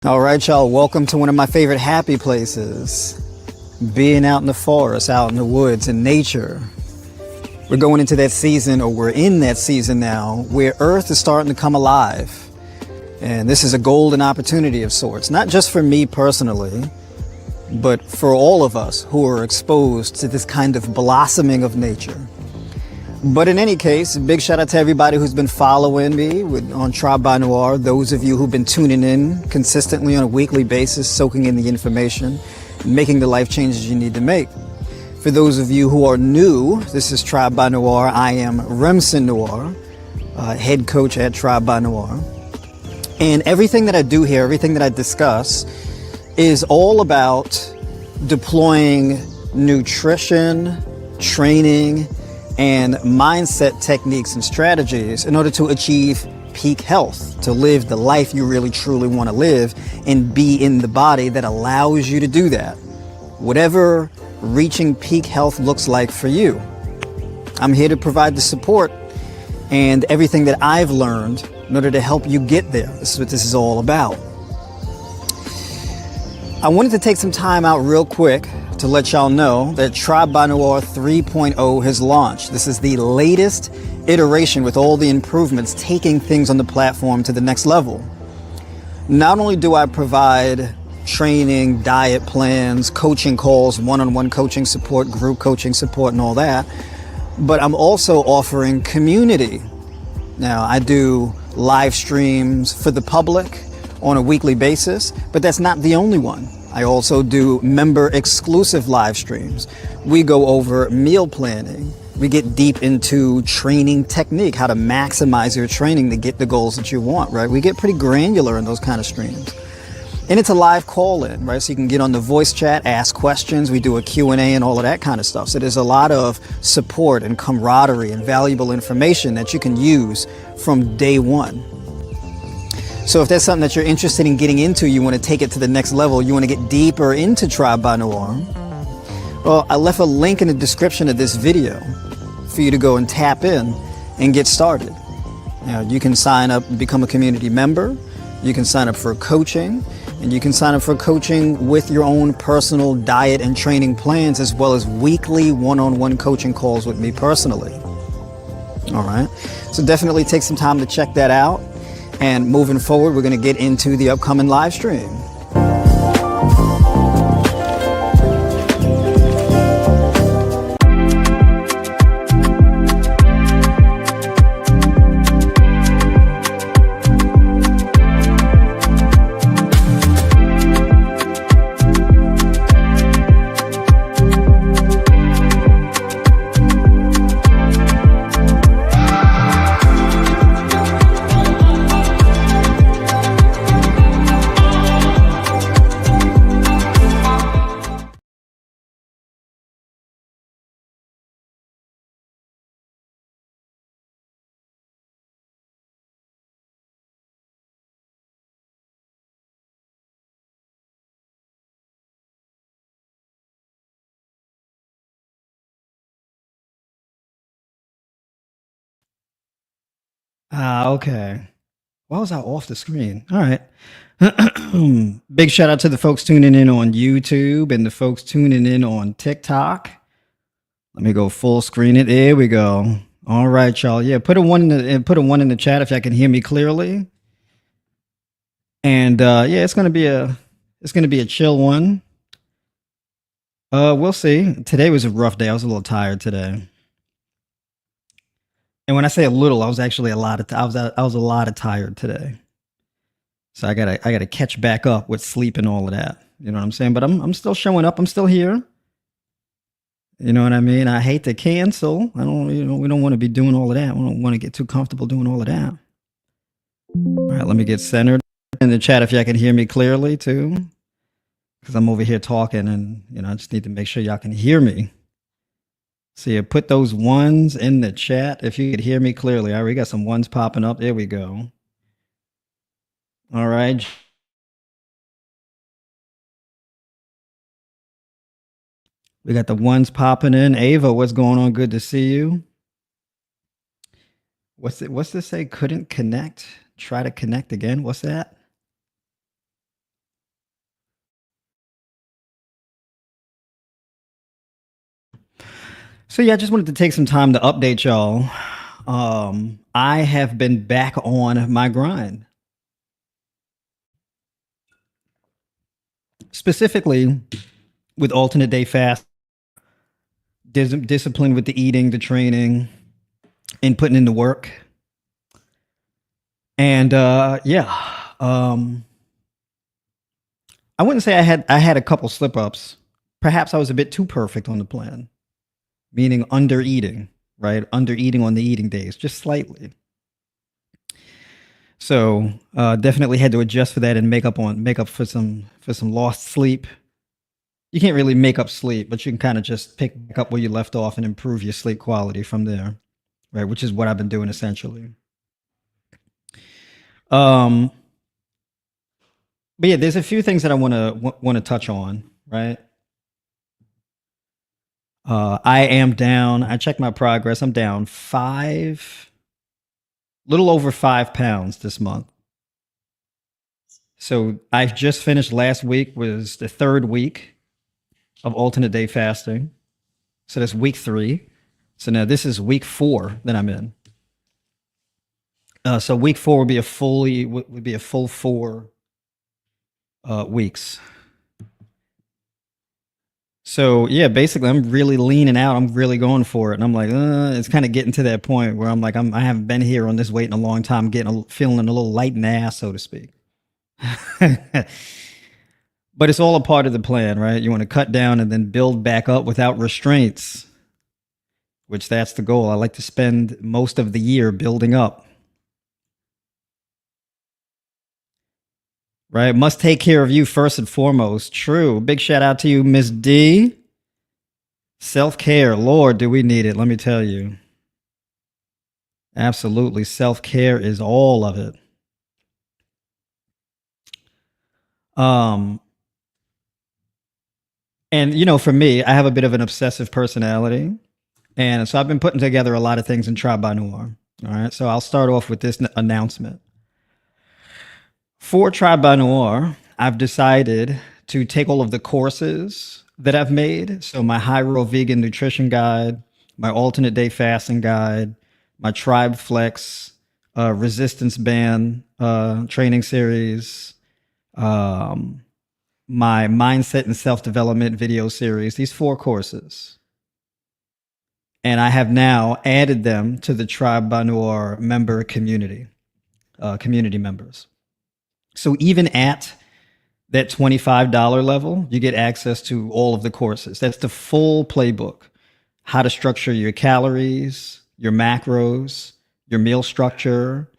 All right, y'all, welcome to one of my favorite happy places. Being out in the forest, out in the woods, in nature. We're going into that season, or we're in that season now, where Earth is starting to come alive. And this is a golden opportunity of sorts, not just for me personally, but for all of us who are exposed to this kind of blossoming of nature. But in any case, big shout out to everybody who's been following me on Tribe by Noire, those of you who've been tuning in consistently on a weekly basis, soaking in the information, making the life changes you need to make. For those of you who are new, this is Tribe by Noire. I am Remsen Noire, head coach at Tribe by Noire. And everything that I do here, everything that I discuss, is all about deploying nutrition, training, and mindset techniques and strategies in order to achieve peak health, to live the life you really truly want to live and be in the body that allows you to do that. Whatever reaching peak health looks like for you. I'm here to provide the support and everything that I've learned in order to help you get there. This is what this is all about. I wanted to take some time out real quick to let y'all know that Tribe by Noire 3.0 has launched. This is the latest iteration with all the improvements, taking things on the platform to the next level. Not only do I provide training, diet plans, coaching calls, one-on-one coaching support, group coaching support, and all that, but I'm also offering community. Now, I do live streams for the public on a weekly basis, but that's not the only one. I also do member exclusive live streams. We go over meal planning. We get deep into training technique, how to maximize your training to get the goals that you want, right? We get pretty granular in those kind of streams. And it's a live call-in, right? So you can get on the voice chat, ask questions. We do a Q&A and all of that kind of stuff. So there's a lot of support and camaraderie and valuable information that you can use from day one. So if that's something that you're interested in getting into, you want to take it to the next level, you want to get deeper into Tribe by Noire, well, I left a link in the description of this video for you to go and tap in and get started. Now, you can sign up and become a community member. You can sign up for coaching, and you can sign up for coaching with your own personal diet and training plans, as well as weekly one-on-one coaching calls with me personally. All right. So definitely take some time to check that out. And moving forward, we're going to get into the upcoming live stream. Okay. Why was I off the screen? All right. Big shout out to the folks tuning in on YouTube and the folks tuning in on TikTok. Let me go full screen it. There we go. All right, y'all. Yeah, put a one in the chat if y'all can hear me clearly. And yeah, it's gonna be a chill one. We'll see. Today was a rough day. I was a little tired today. And when I say a little, I was actually a lot of tired today. So I gotta catch back up with sleep and all of that. You know what I'm saying? But I'm still showing up. I'm still here. You know what I mean? I hate to cancel. We don't want to be doing all of that. We don't want to get too comfortable doing all of that. All right, let me get centered in the chat if y'all can hear me clearly too. Because I'm over here talking and I just need to make sure y'all can hear me. So yeah, put those ones in the chat if you could hear me clearly. All right, we got some ones popping up. There we go. All right. We got the ones popping in. Ava, what's going on? Good to see you. What's this say? Couldn't connect. Try to connect again. What's that? So yeah, I just wanted to take some time to update y'all. I have been back on my grind. Specifically with alternate day fast, discipline with the eating, the training, and putting in the work. And I wouldn't say I had a couple slip ups. Perhaps I was a bit too perfect on the plan, meaning under eating, right? Under eating on the eating days, just slightly. So definitely had to adjust for that and make up for some lost sleep. You can't really make up sleep, but you can kind of just pick back up where you left off and improve your sleep quality from there, right? Which is what I've been doing essentially. Um, but yeah, there's a few things that I want to touch on, right? I am down. I checked my progress. I'm down little over 5 pounds this month. So I just finished last week was the third week of alternate day fasting. So that's week 3. So now this is week 4 that I'm in. So week 4 would be a full 4 weeks. So yeah, basically, I'm really leaning out. I'm really going for it, and I'm like, it's kind of getting to that point where I'm like, I haven't been here on this weight in a long time, feeling a little light in the ass, so to speak. But it's all a part of the plan, right? You want to cut down and then build back up without restraints, which that's the goal. I like to spend most of the year building up, right? Must take care of you first and foremost. True. Big shout out to you, Miss D. Self-care, Lord, do we need it? Let me tell you. Absolutely. Self-care is all of it. And for me, I have a bit of an obsessive personality. And so I've been putting together a lot of things in Tribe by Noire. All right. So I'll start off with this announcement. For Tribe by Noire, I've decided to take all of the courses that I've made. So my high row vegan nutrition guide, my alternate day fasting guide, my Tribe Flex resistance band training series, my mindset and self-development video series, these 4 courses. And I have now added them to the Tribe by Noire member community members. So even at that $25 level, you get access to all of the courses. That's the full playbook. How to structure your calories, your macros, your meal structure,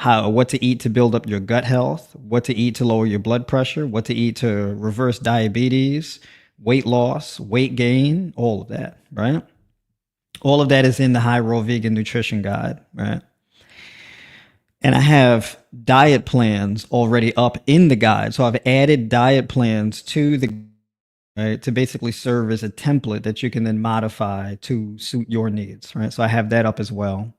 what to eat to build up your gut health, what to eat to lower your blood pressure, what to eat to reverse diabetes, weight loss, weight gain, all of that, right? All of that is in the High Roll Vegan Nutrition Guide, right? And I have diet plans already up in the guide. So I've added diet plans to the right to basically serve as a template that you can then modify to suit your needs, right? So I have that up as well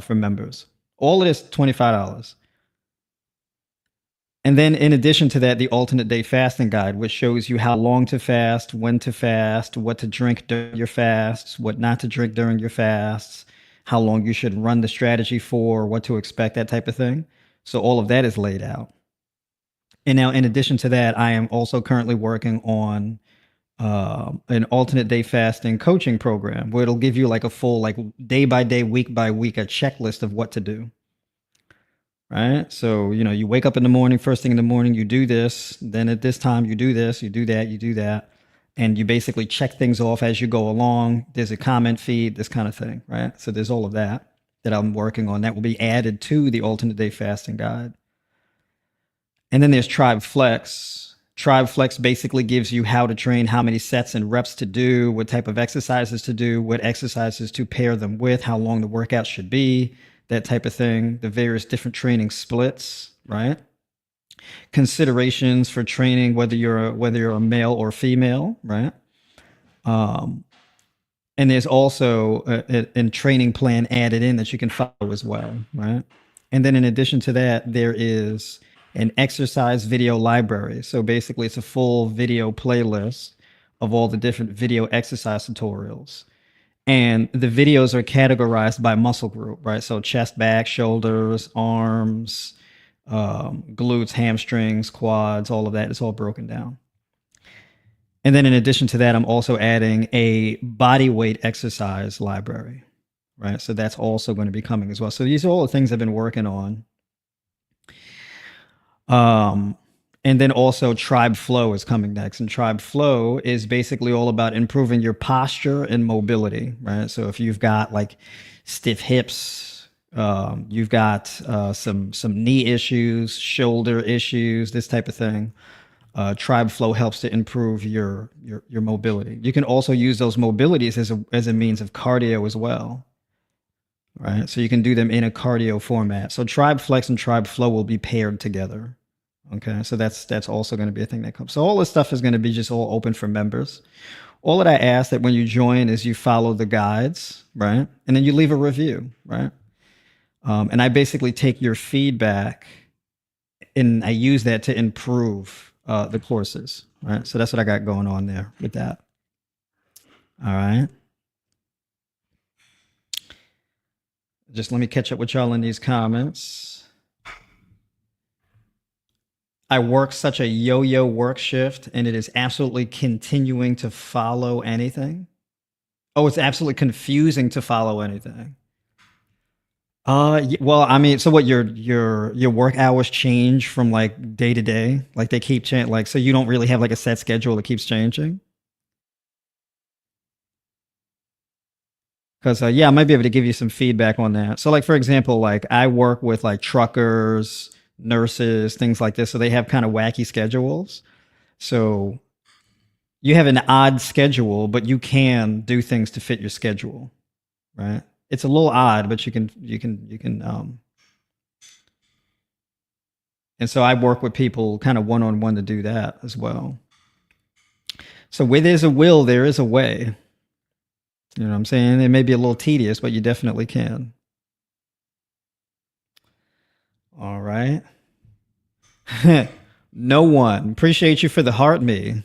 for members. All of this $25. And then in addition to that, the alternate day fasting guide, which shows you how long to fast, when to fast, what to drink during your fasts, what not to drink during your fasts, how long you should run the strategy for, what to expect, that type of thing. So all of that is laid out. And now in addition to that, I am also currently working on an alternate day fasting coaching program where it'll give you like a full, like day by day, week by week, a checklist of what to do. Right. So, you wake up in the morning, first thing in the morning, you do this. Then at this time, you do this, you do that, you do that. And you basically check things off as you go along. There's a comment feed, this kind of thing. Right. So there's all of that I'm working on that will be added to the alternate day fasting guide. And then there's Tribe Flex. Tribe Flex basically gives you how to train, how many sets and reps to do, what type of exercises to do, what exercises to pair them with, how long the workout should be, that type of thing, the various different training splits, right? Considerations for training, whether you're a male or female, right? And there's also a training plan added in that you can follow as well, right? And then in addition to that, there is an exercise video library. So basically it's a full video playlist of all the different video exercise tutorials. And the videos are categorized by muscle group, right? So chest, back, shoulders, arms, glutes, hamstrings, quads, all of that is all broken down. And then in addition to that, I'm also adding a body weight exercise library, right? So that's also going to be coming as well. So these are all the things I've been working on. And then also Tribe Flow is coming next. And Tribe Flow is basically all about improving your posture and mobility, right? So if you've got like stiff hips, you've got some knee issues, shoulder issues, this type of thing. Tribe Flow helps to improve your mobility. You can also use those mobilities as a means of cardio as well, right? So you can do them in a cardio format. So Tribe Flex and Tribe Flow will be paired together. Okay, so that's also going to be a thing that comes. So all this stuff is going to be just all open for members. All that I ask that when you join is you follow the guides, right? And then you leave a review, right? And I basically take your feedback and I use that to improve the courses, right? So that's what I got going on there with that. All right. Just let me catch up with y'all in these comments. I work such a yo-yo work shift and it is absolutely continuing to follow anything. Oh, it's absolutely confusing to follow anything. Well, I mean, so what your work hours change from like day to day? Like they keep changing, like so you don't really have like a set schedule that keeps changing? Because yeah, I might be able to give you some feedback on that. So like for example, like I work with like truckers, nurses, things like this. So they have kind of wacky schedules. So you have an odd schedule, but you can do things to fit your schedule, right? It's a little odd, but you can and so I work with people kind of one-on-one to do that as well. So where there's a will, there is a way. You know what I'm saying? It may be a little tedious, but you definitely can. All right. No one. Appreciate you for the heart me.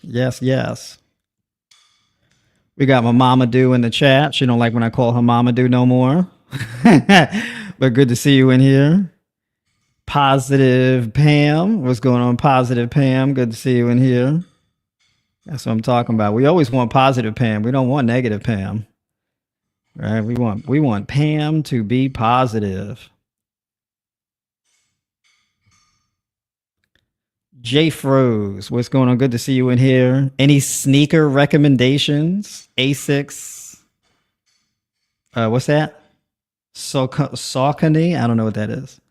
Yes, yes. We got my mama do in the chat. She don't like when I call her mama do no more. But good to see you in here. Positive Pam. What's going on, Positive Pam? Good to see you in here. That's what I'm talking about. We always want positive Pam. We don't want negative Pam. Right? We want Pam to be positive. Jay Froze, what's going on? Good to see you in here. Any sneaker recommendations? Asics. What's that? Saucony? I don't know what that is.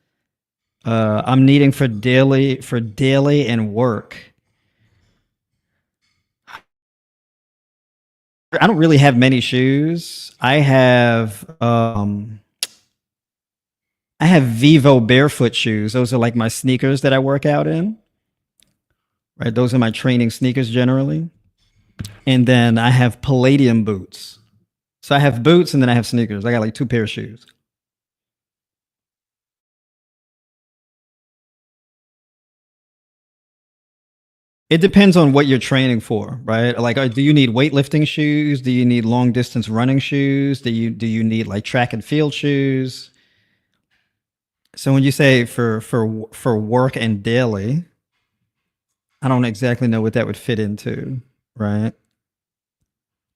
I'm needing for daily and work. I don't really have many shoes. I have Vivo barefoot shoes. Those are like my sneakers that I work out in. Right, those are my training sneakers generally. And then I have Palladium boots. So I have boots and then I have sneakers. I got like 2 pair of shoes. It depends on what you're training for, right? Like, do you need weightlifting shoes? Do you need long distance running shoes? Do you need like track and field shoes? So when you say for work and daily, I don't exactly know what that would fit into, right?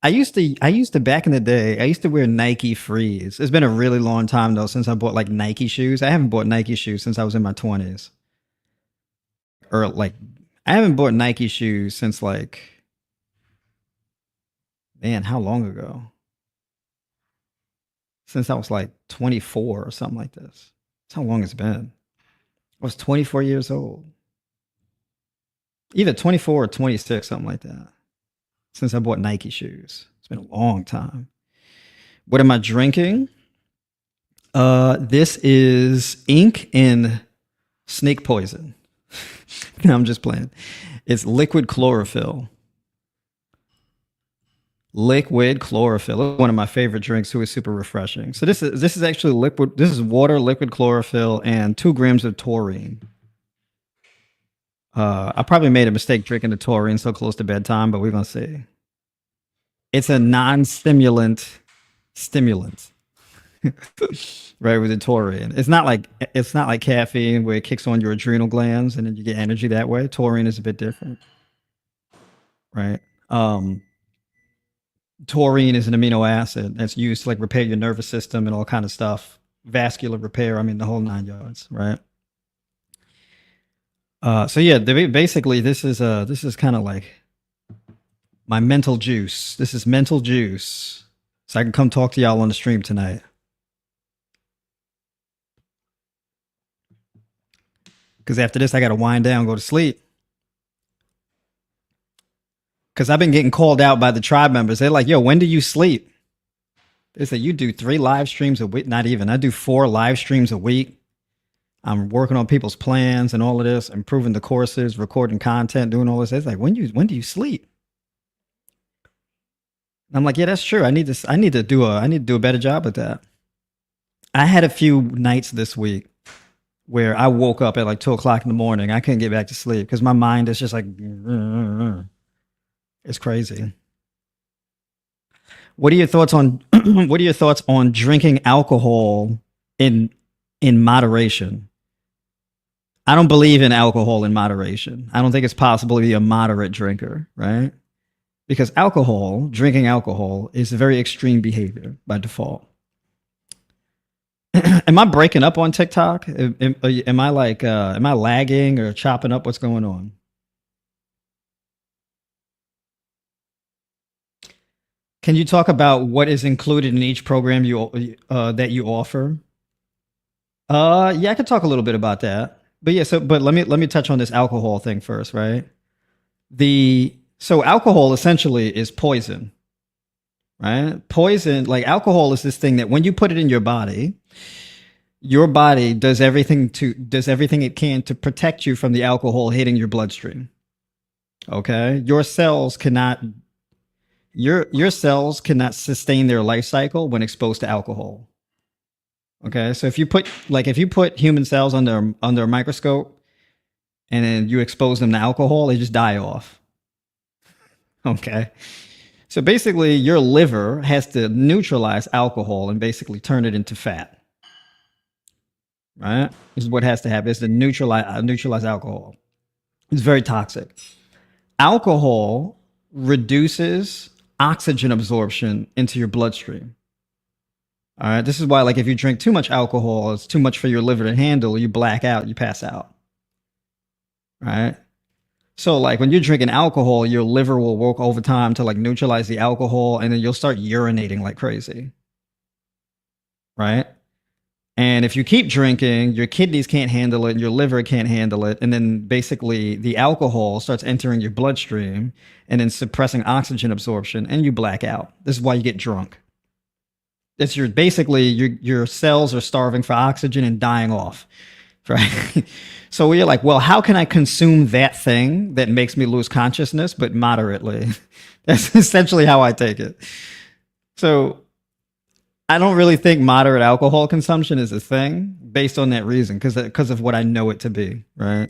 I used to back in the day, I used to wear Nike Frees. It's been a really long time though since I bought like Nike shoes. I haven't bought Nike shoes since I was in my 20s. Or like I haven't bought Nike shoes since like, man, how long ago? Since I was like 24 or something like this. That's how long it's been. I was 24 years old. Either 24 or 26, something like that. Since I bought Nike shoes. It's been a long time. What am I drinking? This is ink and snake poison. No, I'm just playing. It's liquid chlorophyll. Liquid chlorophyll. One of my favorite drinks too. Is super refreshing. So this is actually liquid. This is water, liquid chlorophyll, and 2 grams of taurine. I probably made a mistake drinking the taurine so close to bedtime, but we're gonna see. It's a non-stimulant stimulant, right? With the taurine, it's not like caffeine where it kicks on your adrenal glands and then you get energy that way. Taurine is a bit different, right? Um, Taurine is an amino acid that's used to like repair your nervous system and all kind of stuff, vascular repair. I mean, the whole nine yards, right? So yeah, basically this is kind of like my mental juice. This is mental juice, so I can come talk to y'all on the stream tonight. Because after this, I got to wind down, go to sleep. Because I've been getting called out by the tribe members. They're like, "Yo, when do you sleep?" They say you do 3 live streams a week. Not even. I do 4 live streams a week. I'm working on people's plans and all of this, improving the courses, recording content, doing all this. It's like, when do you sleep? I'm like, yeah, that's true. I need to do a better job at that. I had a few nights this week where I woke up at like 2 o'clock in the morning. I couldn't get back to sleep because my mind is just like, it's crazy. What are your thoughts on what are your thoughts on drinking alcohol in moderation? I don't believe in alcohol in moderation. I don't think it's possible to be a moderate drinker, right? Because drinking alcohol is a very extreme behavior by default. Am I breaking up on TikTok? Am I like, am I lagging or chopping up? What's going on? Can you talk about what is included in each program that you offer? Yeah, I could talk a little bit about that. But yeah, but let me touch on this alcohol thing first, right? So alcohol essentially is poison, right? Poison, like alcohol is this thing that when you put it in your body does everything it can to protect you from the alcohol hitting your bloodstream. Okay? Your cells cannot sustain their life cycle when exposed to alcohol. Okay? So if you put human cells under a microscope and then you expose them to alcohol, they just die off. Okay? So basically your liver has to neutralize alcohol and basically turn it into fat. Right? This is what has to happen, is to neutralize alcohol. It's very toxic. Alcohol reduces oxygen absorption into your bloodstream. All right. This is why, like, if you drink too much alcohol, it's too much for your liver to handle. You black out, you pass out. Right. So, like, when you're drinking alcohol, your liver will work overtime to like neutralize the alcohol, and then you'll start urinating like crazy. Right. And if you keep drinking, your kidneys can't handle it, your liver can't handle it, and then basically the alcohol starts entering your bloodstream and then suppressing oxygen absorption, and you black out. This is why you get drunk. It's your cells are starving for oxygen and dying off, right? So you're like, well, how can I consume that thing that makes me lose consciousness, but moderately? That's essentially how I take it. So I don't really think moderate alcohol consumption is a thing based on that reason, because of what I know it to be, right?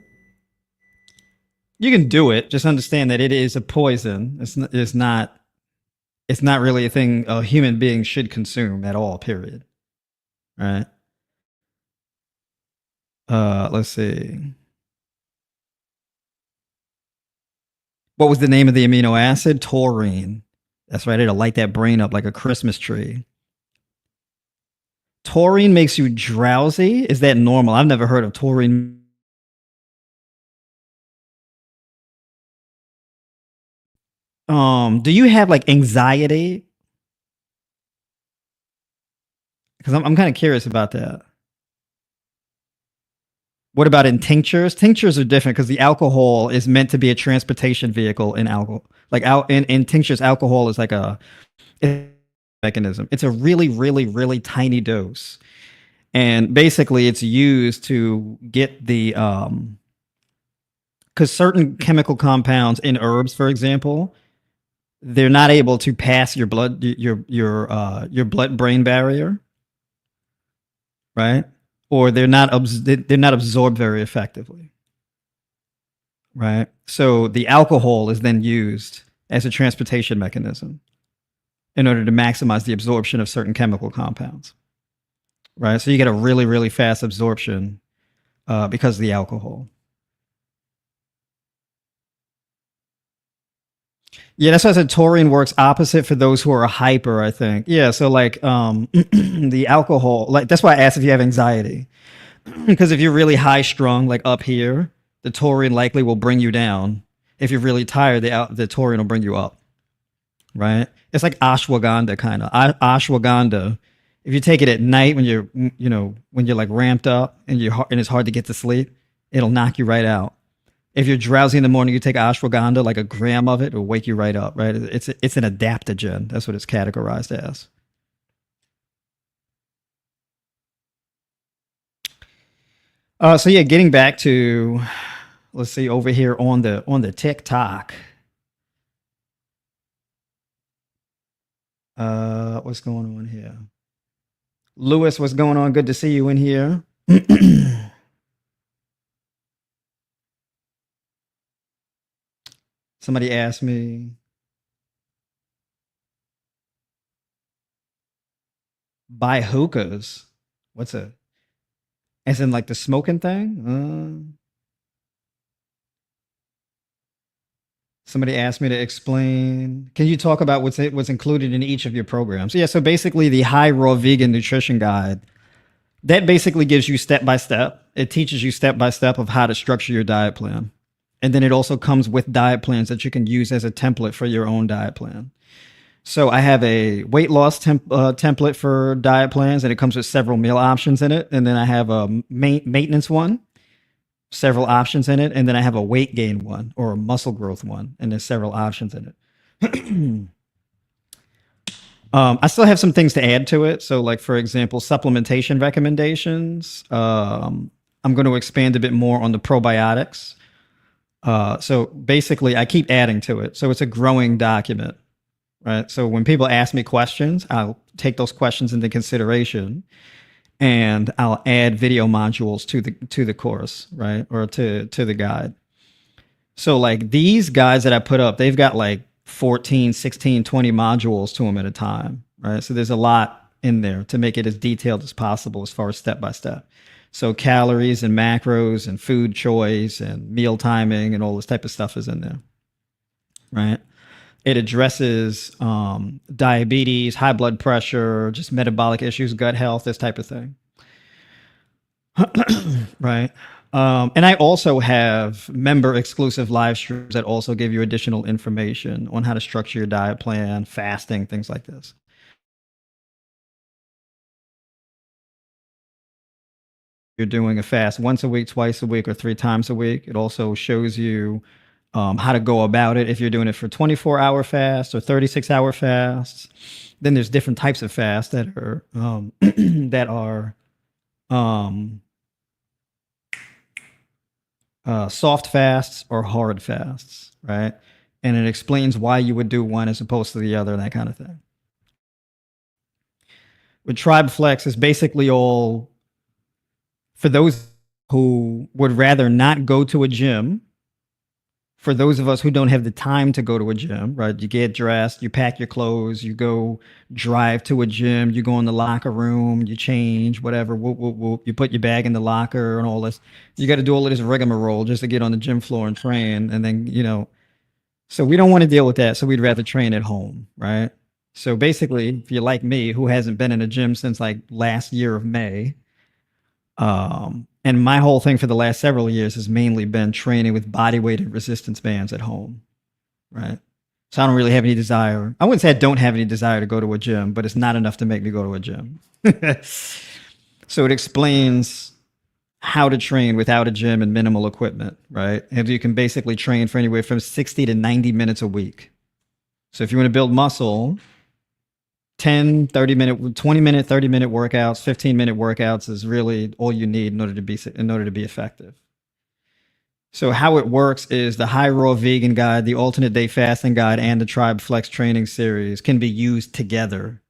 You can do it, just understand that it is a poison. It's not really a thing a human being should consume at all, period. Right? Let's see. What was the name of the amino acid? Taurine. That's right, it'll light that brain up like a Christmas tree. Taurine makes you drowsy? Is that normal? I've never heard of taurine. Do you have like anxiety? Because I'm kind of curious about that. What about in tinctures? Tinctures are different because the alcohol is meant to be a transportation vehicle in alcohol. Like in tinctures, alcohol is like a mechanism. It's a really, really, really tiny dose. And basically it's used to get the because certain chemical compounds in herbs, for example, they're not able to pass your blood brain barrier, right? Or they're not absorbed very effectively, right? So the alcohol is then used as a transportation mechanism. in order to maximize the absorption of certain chemical compounds, right? So you get a really, really fast absorption because of the alcohol. Yeah, that's why I said taurine works opposite for those who are hyper, I think. Yeah, so like the alcohol, like that's why I asked if you have anxiety. Because if you're really high strung, like up here, the taurine likely will bring you down. If you're really tired, the taurine will bring you up, right? It's like ashwagandha kind of. Ashwagandha, if you take it at night when you're, when you're like ramped up and and it's hard to get to sleep, it'll knock you right out. If you're drowsy in the morning, you take ashwagandha, like a gram of it, it'll wake you right up, right? It's an adaptogen. That's what it's categorized as. So yeah, getting back to, let's see, over here on the TikTok. What's going on here? Lewis, what's going on? Good to see you in here. Somebody asked me, buy hookahs. What's it? As in like the smoking thing? Somebody asked me to explain. Can you talk about what's included in each of your programs? Yeah, so basically the high raw vegan nutrition guide, that basically gives you step by step. It teaches you step by step of how to structure your diet plan. And then it also comes with diet plans that you can use as a template for your own diet plan. So I have a weight loss template for diet plans, and it comes with several meal options in it. And then I have a maintenance one, several options in it. And then I have a weight gain one or a muscle growth one, and there's several options in it. I still have some things to add to it. So, like, for example, supplementation recommendations. I'm going to expand a bit more on the probiotics. So basically, I keep adding to it. So it's a growing document, right? So when people ask me questions, I'll take those questions into consideration, and I'll add video modules to the course, right, or to the guide. So like these guides that I put up, they've got like 14, 16, 20 modules to them at a time, right? So there's a lot in there to make it as detailed as possible as far as step by step. So calories and macros and food choice and meal timing and all this type of stuff is in there, right? It addresses diabetes, high blood pressure, just metabolic issues, gut health, this type of thing, right? And I also have member exclusive live streams that also give you additional information on how to structure your diet plan, fasting, things like this. You're doing a fast once a week, twice a week, or 3 times a week. It also shows you how to go about it if you're doing it for 24-hour fast or 36-hour fasts. Then there's different types of fasts that are that are soft fasts or hard fasts, right? And it explains why you would do one as opposed to the other, and that kind of thing. With Tribe Flex, it's basically all for those who would rather not go to a gym. For those of us who don't have the time to go to a gym, right? You get dressed, you pack your clothes, you go drive to a gym, you go in the locker room, you change, whatever, whoop, whoop, whoop. You put your bag in the locker and all this. You got to do all of this rigmarole just to get on the gym floor and train. And then, so we don't want to deal with that. So we'd rather train at home, right? So basically, if you're like me, who hasn't been in a gym since like last year of May, and my whole thing for the last several years has mainly been training with body weight and resistance bands at home, right? So I don't really have any desire. I wouldn't say I don't have any desire to go to a gym, but it's not enough to make me go to a gym. So it explains how to train without a gym and minimal equipment, right? And you can basically train for anywhere from 60 to 90 minutes a week. So if you want to build muscle, 10, 30 minute, 20 minute, 30-minute workouts, 15-minute workouts is really all you need in order to be effective. So how it works is the High Raw Vegan Guide, the Alternate Day Fasting Guide, and the Tribe Flex Training Series can be used together.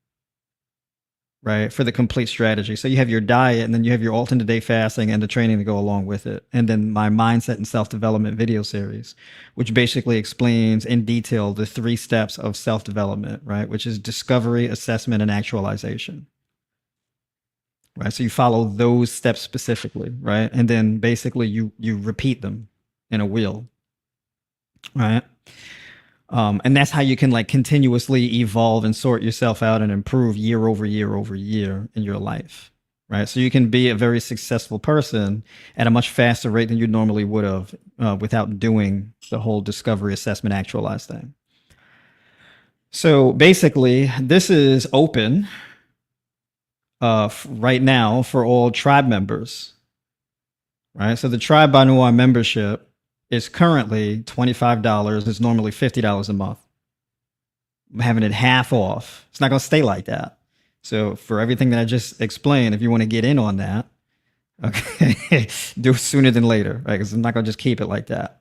right? For the complete strategy. So you have your diet, and then you have your alternate day fasting and the training to go along with it. And then my mindset and self-development video series, which basically explains in detail the 3 steps of self-development, right? Which is discovery, assessment, and actualization. Right. So you follow those steps specifically, right? And then basically you repeat them in a wheel, right? And that's how you can like continuously evolve and sort yourself out and improve year over year over year in your life, right? So you can be a very successful person at a much faster rate than you normally would have without doing the whole discovery, assessment, actualize thing. So basically, this is open right now for all tribe members, right? So the Tribe by Noire membership is currently $25. It's normally $50 a month. I'm having it half off. It's not going to stay like that. So for everything that I just explained, if you want to get in on that, okay, do it sooner than later, right? Because I'm not going to just keep it like that.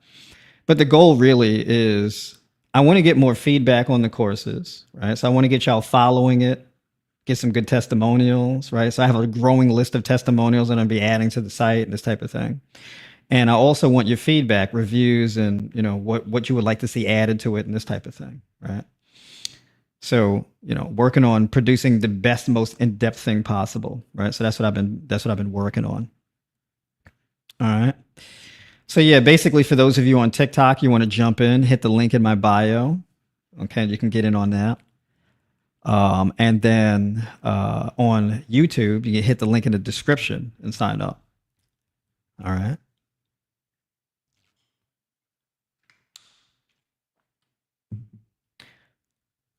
But the goal really is I want to get more feedback on the courses, right? So I want to get y'all following it, get some good testimonials, right? So I have a growing list of testimonials that I'm going to be adding to the site and this type of thing. And I also want your feedback, reviews, and you know what you would like to see added to it and this type of thing, right? So, you know, working on producing the best, most in-depth thing possible, right? So that's what I've been working on. All right. So yeah, basically for those of you on TikTok, you want to jump in, hit the link in my bio. Okay, you can get in on that. And then on YouTube, you can hit the link in the description and sign up. All right.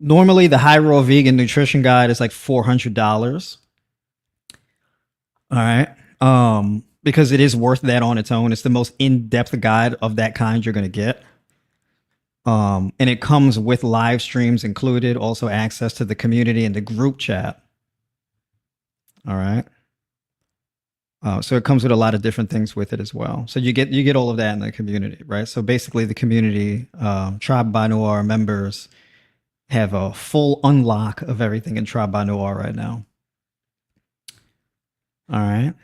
Normally, the High Raw Vegan Nutrition Guide is like $400. All right. Because it is worth that on its own. It's the most in-depth guide of that kind you're going to get. And it comes with live streams included, also access to the community and the group chat. All right. So it comes with a lot of different things with it as well. So you get all of that in the community, right? So basically, the community, Tribe by Noire members have a full unlock of everything in Tribe by Noire right now. All right.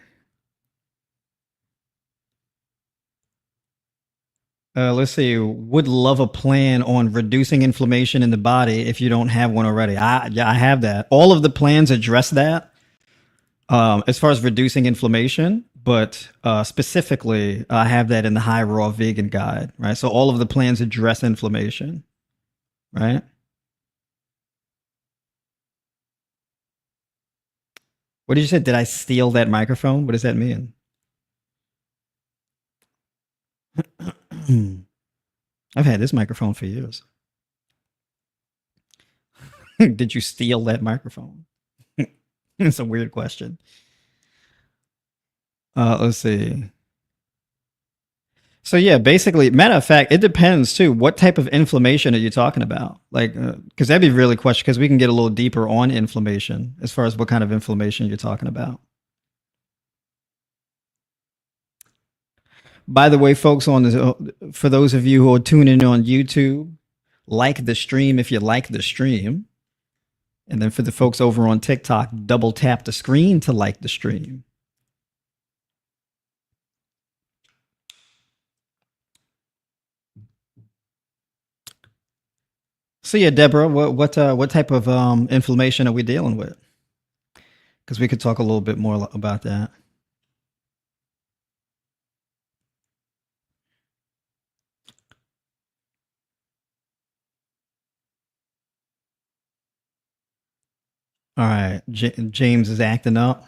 Let's see. Would love a plan on reducing inflammation in the body if you don't have one already. I have that. All of the plans address that as far as reducing inflammation, but specifically, I have that in the High Raw Vegan Guide, right? So all of the plans address inflammation, right? What did you say? Did I steal that microphone? What does that mean? I've had this microphone for years. Did you steal that microphone? It's a weird question. Let's see. So yeah, basically, matter of fact, it depends too. What type of inflammation are you talking about? Like, because that'd be really question. Because we can get a little deeper on inflammation as far as what kind of inflammation you're talking about. By the way, folks, on this, for those of you who are tuning in on YouTube, like the stream if you like the stream. And then for the folks over on TikTok, double tap the screen to like the stream. So yeah, Deborah, what type of inflammation are we dealing with? Because we could talk a little bit more about that. All right, James is acting up.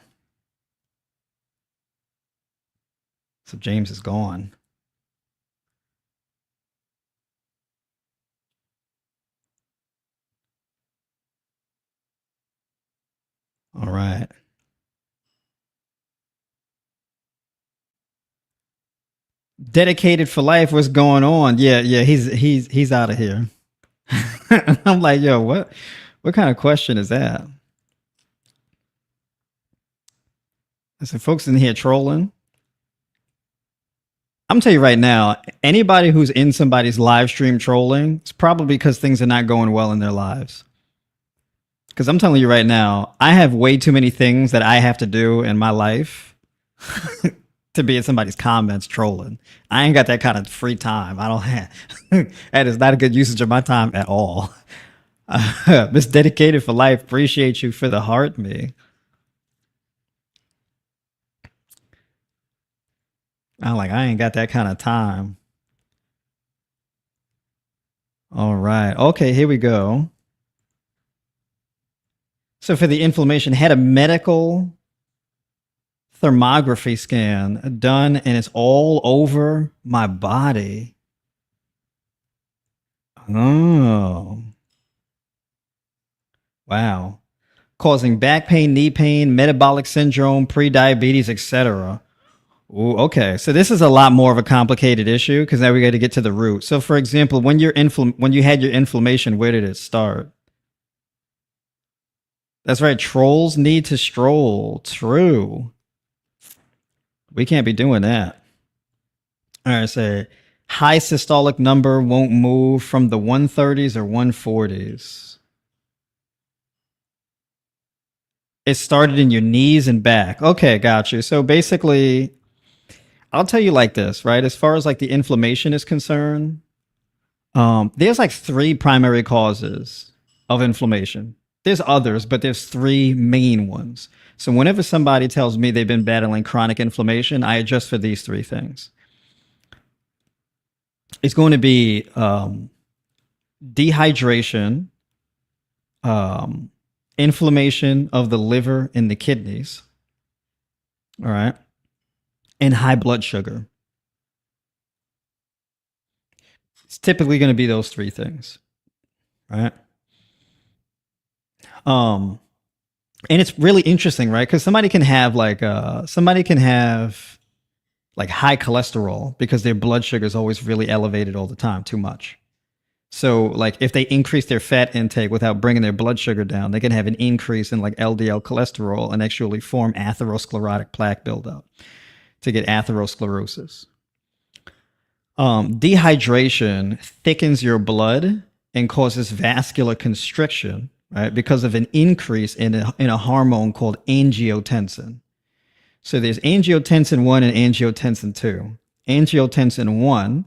So James is gone. All right. Dedicated for life. What's going on? Yeah, he's out of here. I'm like, yo, what kind of question is that? I said, folks in here trolling. I'm telling you right now, anybody who's in somebody's live stream trolling, it's probably because things are not going well in their lives. Because I'm telling you right now, I have way too many things that I have to do in my life to be in somebody's comments trolling. I ain't got that kind of free time. I don't have. That is not a good usage of my time at all. Miss Dedicated for Life, appreciate you for the heart, me. I ain't got that kind of time. All right. Okay, here we go. So for the inflammation, had a medical thermography scan done and it's all over my body. Oh. Wow. Causing back pain, knee pain, metabolic syndrome, pre-diabetes, etc. Ooh, okay. So this is a lot more of a complicated issue because now we got to get to the root. So for example, when you had your inflammation, where did it start? That's right. Trolls need to stroll. True. We can't be doing that. All right. So high systolic number won't move from the 130s or 140s. It started in your knees and back. Okay, got you. So basically, I'll tell you like this, right? As far as like the inflammation is concerned, there's like three primary causes of inflammation. There's others, but there's three main ones. So whenever somebody tells me they've been battling chronic inflammation, I adjust for these three things. It's going to be dehydration, inflammation of the liver and the kidneys, all right, and high blood sugar. It's typically going to be those three things, right? And it's really interesting, right? Because somebody can have like high cholesterol because their blood sugar is always really elevated all the time, too much. So like if they increase their fat intake without bringing their blood sugar down, they can have an increase in like LDL cholesterol and actually form atherosclerotic plaque buildup to get atherosclerosis. Dehydration thickens your blood and causes vascular constriction, right? Because of an increase in a hormone called angiotensin. So there's angiotensin 1 and angiotensin 2. Angiotensin 1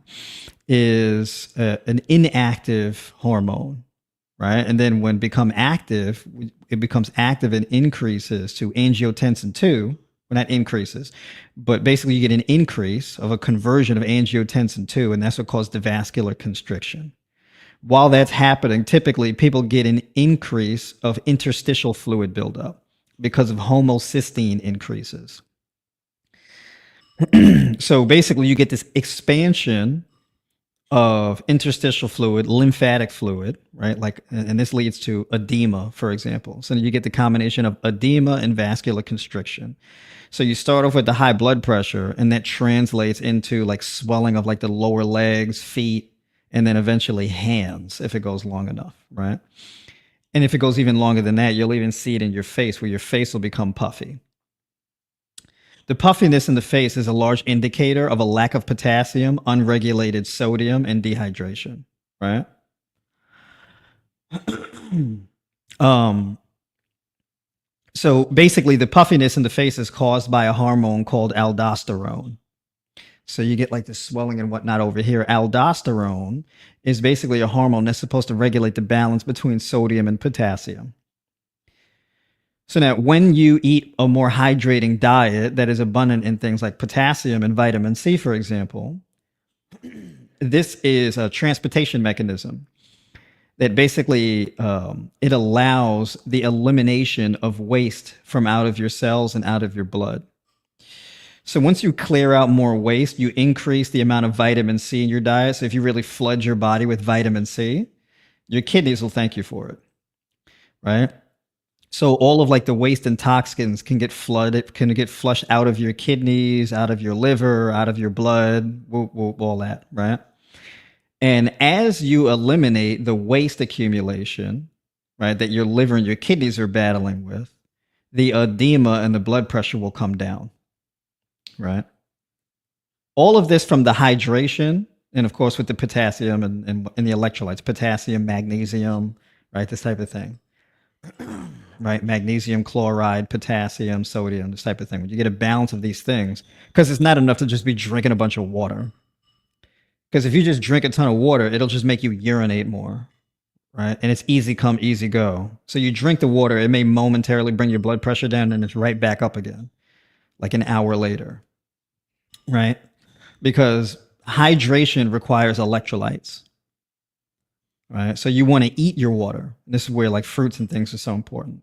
is an inactive hormone, right? And then when it becomes active and increases to angiotensin 2, well, not increases, but basically you get an increase of a conversion of angiotensin 2, and that's what caused the vascular constriction. While that's happening, typically people get an increase of interstitial fluid buildup because of homocysteine increases. So basically you get this expansion of interstitial fluid, lymphatic fluid, right? Like, and this leads to edema, for example. So you get the combination of edema and vascular constriction. So you start off with the high blood pressure, and that translates into like swelling of like the lower legs, feet, and then eventually hands if it goes long enough, right? And if it goes even longer than that, you'll even see it in your face, where your face will become puffy. The puffiness in the face is a large indicator of a lack of potassium, unregulated sodium, and dehydration, right? So basically, the puffiness in the face is caused by a hormone called aldosterone. So you get like the swelling and whatnot over here. Aldosterone is basically a hormone that's supposed to regulate the balance between sodium and potassium. So now when you eat a more hydrating diet that is abundant in things like potassium and vitamin C, for example, this is a transportation mechanism that basically it allows the elimination of waste from out of your cells and out of your blood. So once you clear out more waste, you increase the amount of vitamin C in your diet. So if you really flood your body with vitamin C, your kidneys will thank you for it, right? So all of like the waste and toxins can get flushed out of your kidneys, out of your liver, out of your blood, all that, right? And as you eliminate the waste accumulation, right, that your liver and your kidneys are battling with, the edema and the blood pressure will come down, right? All of this from the hydration, and of course with the potassium and the electrolytes, potassium, magnesium, right, this type of thing. right? Magnesium, chloride, potassium, sodium, this type of thing. When you get a balance of these things, because it's not enough to just be drinking a bunch of water. Because if you just drink a ton of water, it'll just make you urinate more, right? And it's easy come, easy go. So you drink the water, it may momentarily bring your blood pressure down and it's right back up again, like an hour later, right? Because hydration requires electrolytes, right? So you want to eat your water. This is where like fruits and things are so important.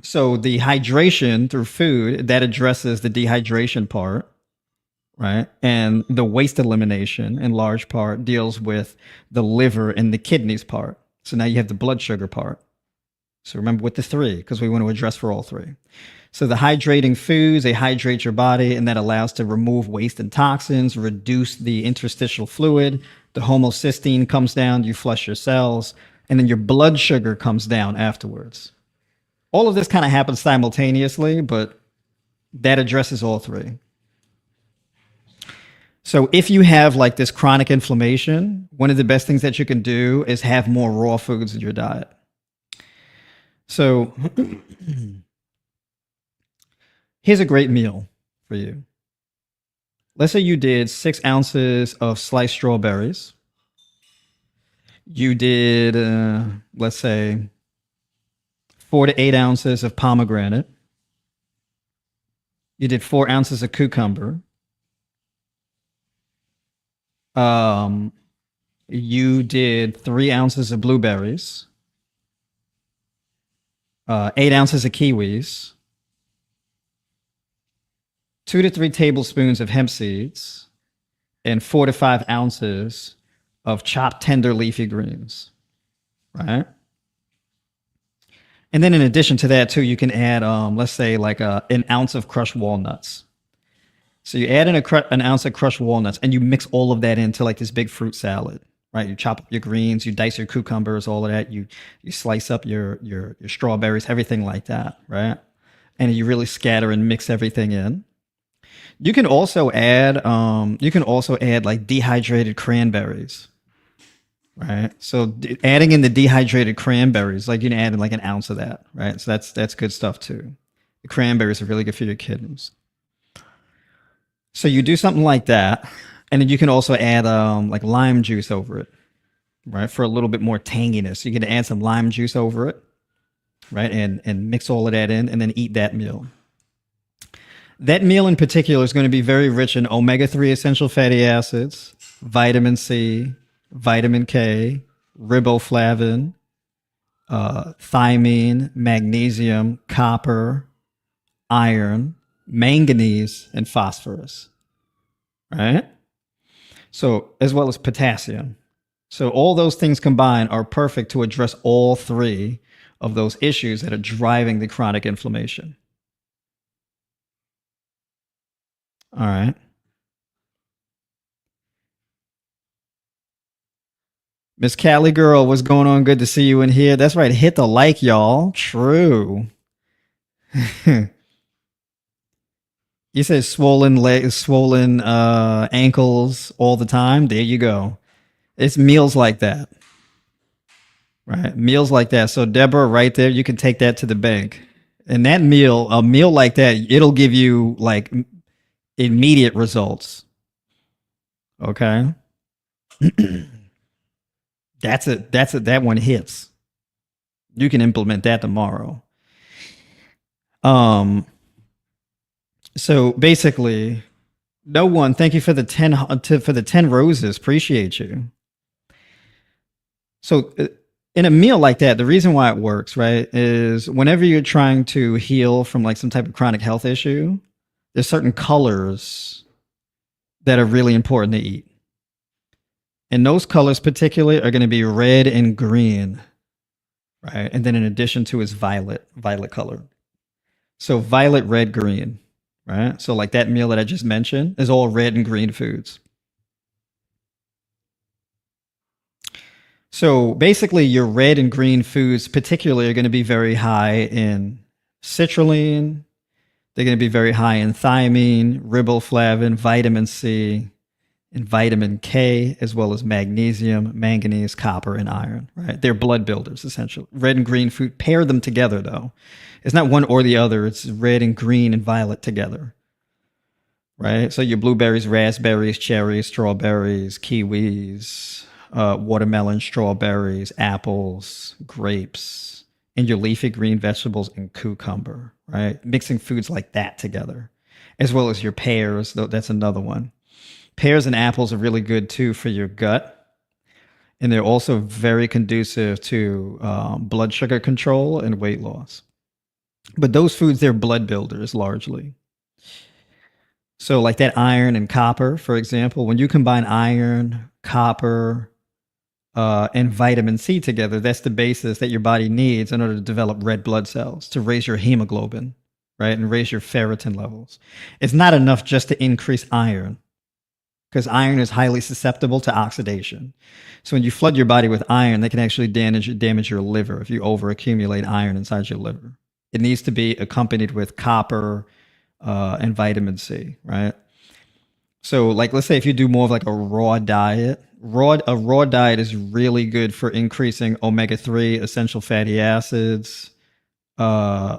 So the hydration through food that addresses the dehydration part, right? And the waste elimination in large part deals with the liver and the kidneys part. So now you have the blood sugar part. So remember with the three, because we want to address for all three. So the hydrating foods, they hydrate your body, and that allows to remove waste and toxins, reduce the interstitial fluid. The homocysteine comes down, you flush your cells, and then your blood sugar comes down afterwards. All of this kind of happens simultaneously, but that addresses all three. So if you have like this chronic inflammation, one of the best things that you can do is have more raw foods in your diet. So here's a great meal for you. Let's say you did 6 ounces of sliced strawberries. You did, let's say, 4 to 8 ounces of pomegranate. You did 4 ounces of cucumber. You did 3 ounces of blueberries, 8 ounces of kiwis, 2 to 3 tablespoons of hemp seeds, and 4 to 5 ounces of chopped tender leafy greens, right? And then in addition to that too, you can add, let's say like an ounce of crushed walnuts. So you add in an ounce of crushed walnuts and you mix all of that into like this big fruit salad, right? You chop up your greens, you dice your cucumbers, all of that. You slice up your strawberries, everything like that, right? And you really scatter and mix everything in. You can also add like dehydrated cranberries, right? So adding in the dehydrated cranberries, like you can add in like an ounce of that, right? So that's good stuff too. The cranberries are really good for your kidneys. So you do something like that, and then you can also add like lime juice over it, right? For a little bit more tanginess. You can add some lime juice over it, right? And mix all of that in and then eat that meal. That meal in particular is going to be very rich in omega-3 essential fatty acids, vitamin C, vitamin K, riboflavin, thiamine, magnesium, copper, iron, manganese, and phosphorus, right? So, as well as potassium. So all those things combined are perfect to address all three of those issues that are driving the chronic inflammation. All right. Miss Cali girl, what's going on? Good to see you in here. That's right. Hit the like, y'all. True. You said swollen legs, swollen ankles all the time. There you go. It's meals like that. Right. Meals like that. So Deborah, right there, you can take that to the bank. And that meal, a meal like that, it'll give you like immediate results. Okay. That's it. That one hits. You can implement that tomorrow. So basically, no one. Thank you for the 10 roses. Appreciate you. So in a meal like that, the reason why it works, right, is whenever you're trying to heal from like some type of chronic health issue, there's certain colors that are really important to eat. And those colors particularly are going to be red and green, right? And then in addition to is violet color. So violet, red, green, right? So like that meal that I just mentioned is all red and green foods. So basically your red and green foods particularly are going to be very high in citrulline. They're going to be very high in thiamine, riboflavin, vitamin C, and vitamin K, as well as magnesium, manganese, copper, and iron, right? They're blood builders, essentially. Red and green food, pair them together, though. It's not one or the other. It's red and green and violet together, right? So your blueberries, raspberries, cherries, strawberries, kiwis, watermelon, strawberries, apples, grapes, and your leafy green vegetables and cucumber, right? Mixing foods like that together, as well as your pears. That's another one. Pears and apples are really good too for your gut, and they're also very conducive to blood sugar control and weight loss. But those foods, they're blood builders largely. So, like that iron and copper, for example, when you combine iron, copper, and vitamin C together, that's the basis that your body needs in order to develop red blood cells to raise your hemoglobin, right? And raise your ferritin levels. It's not enough just to increase iron because iron is highly susceptible to oxidation. So when you flood your body with iron, that can actually damage your liver if you overaccumulate iron inside your liver. It needs to be accompanied with copper and vitamin C, right? So, like, let's say if you do more of like a raw diet, a raw diet is really good for increasing omega-3 essential fatty acids, uh,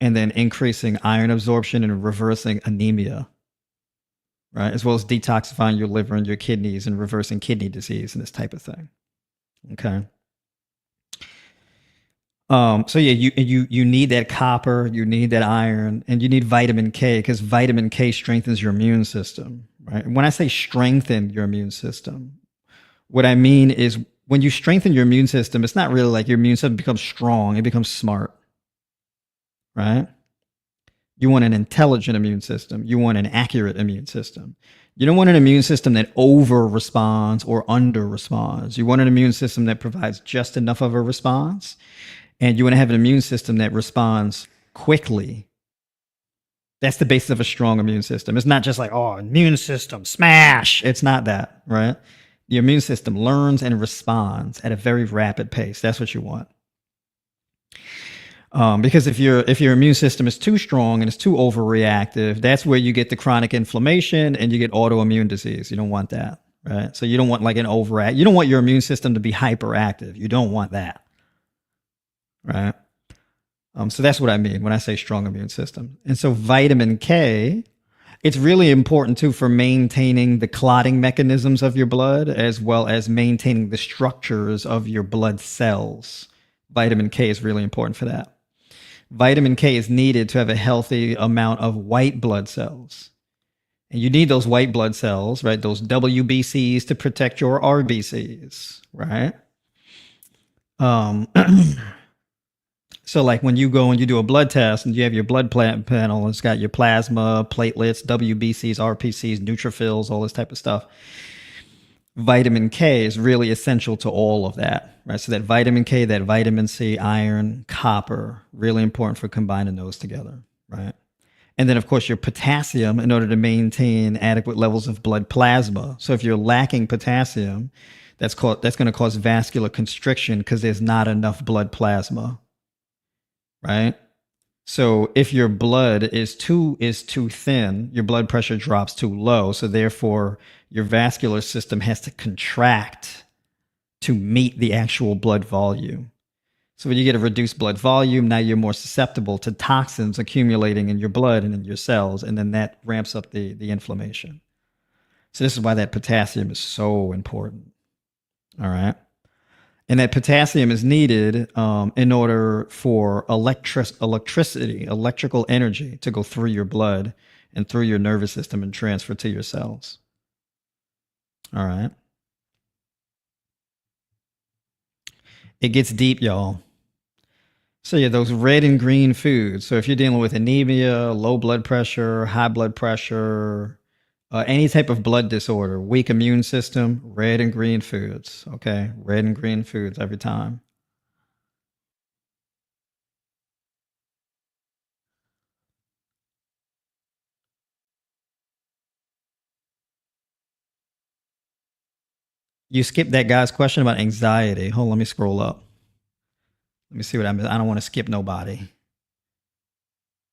and then increasing iron absorption and reversing anemia, right? As well as detoxifying your liver and your kidneys and reversing kidney disease and this type of thing. Okay. So yeah, you need that copper, you need that iron, and you need vitamin K because vitamin K strengthens your immune system, right? When I say strengthen your immune system, what I mean is when you strengthen your immune system, it's not really like your immune system becomes strong, it becomes smart, right? You want an intelligent immune system. You want an accurate immune system. You don't want an immune system that over responds or under responds. You want an immune system that provides just enough of a response. And you want to have an immune system that responds quickly. That's the basis of a strong immune system. It's not just like, oh, immune system, smash. It's not that, right? The immune system learns and responds at a very rapid pace. That's what you want. Because if your immune system is too strong and it's too overreactive, that's where you get the chronic inflammation and you get autoimmune disease. You don't want that, right? So you don't want like an overact. You don't want your immune system to be hyperactive. You don't want that, right? So that's what I mean when I say strong immune system. And so vitamin K, it's really important too for maintaining the clotting mechanisms of your blood as well as maintaining the structures of your blood cells. Vitamin K is really important for that. Vitamin K is needed to have a healthy amount of white blood cells. And you need those white blood cells, right? Those WBCs to protect your RBCs, right? So like when you go and you do a blood test and you have your blood panel, it's got your plasma, platelets, WBCs, RPCs, neutrophils, all this type of stuff. Vitamin K is really essential to all of that, right? So that vitamin K, that vitamin C, iron, copper, really important for combining those together, right? And then of course your potassium in order to maintain adequate levels of blood plasma. So if you're lacking potassium, that's going to cause vascular constriction because there's not enough blood plasma, right? So if your blood is too thin, your blood pressure drops too low. So therefore, your vascular system has to contract to meet the actual blood volume. So when you get a reduced blood volume, now you're more susceptible to toxins accumulating in your blood and in your cells, and then that ramps up the inflammation. So this is why that potassium is so important. All right. And that potassium is needed in order for electrical energy to go through your blood and through your nervous system and transfer to your cells. All right. It gets deep, y'all. So yeah, those red and green foods. So if you're dealing with anemia, low blood pressure, high blood pressure, any type of blood disorder, weak immune system, red and green foods. Okay, red and green foods every time. You skipped that guy's question about anxiety. Hold on, let me scroll up. Let me see what I missed. I don't want to skip nobody.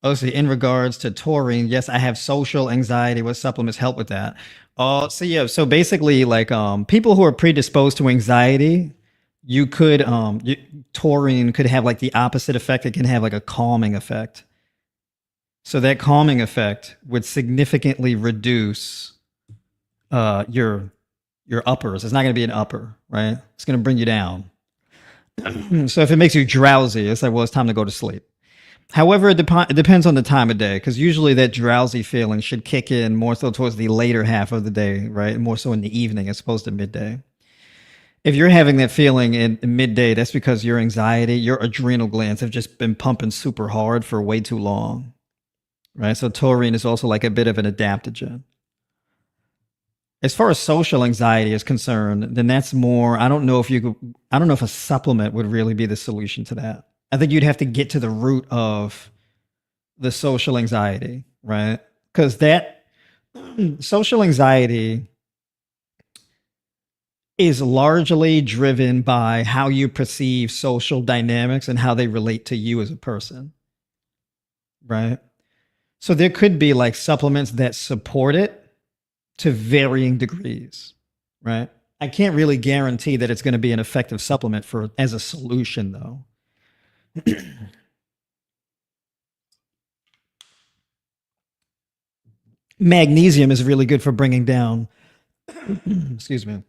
Oh, see, in regards to taurine, yes, I have social anxiety. What supplements help with that? So yeah, so basically, like people who are predisposed to anxiety, you could taurine could have like the opposite effect. It can have like a calming effect. So that calming effect would significantly reduce your uppers. It's not going to be an upper, right? It's going to bring you down. So if it makes you drowsy, it's like, well, it's time to go to sleep. However, it depends on the time of day, because usually that drowsy feeling should kick in more so towards the later half of the day, right? More so in the evening as opposed to midday. If you're having that feeling in midday, that's because your anxiety, your adrenal glands have just been pumping super hard for way too long, right? So taurine is also like a bit of an adaptogen. As far as social anxiety is concerned, then that's more. I don't know if you could. I don't know if a supplement would really be the solution to that. I think you'd have to get to the root of the social anxiety, right? Because that social anxiety is largely driven by how you perceive social dynamics and how they relate to you as a person, right? So there could be like supplements that support it to varying degrees, right? I can't really guarantee that it's going to be an effective supplement for as a solution though. Magnesium is really good for bringing down excuse me.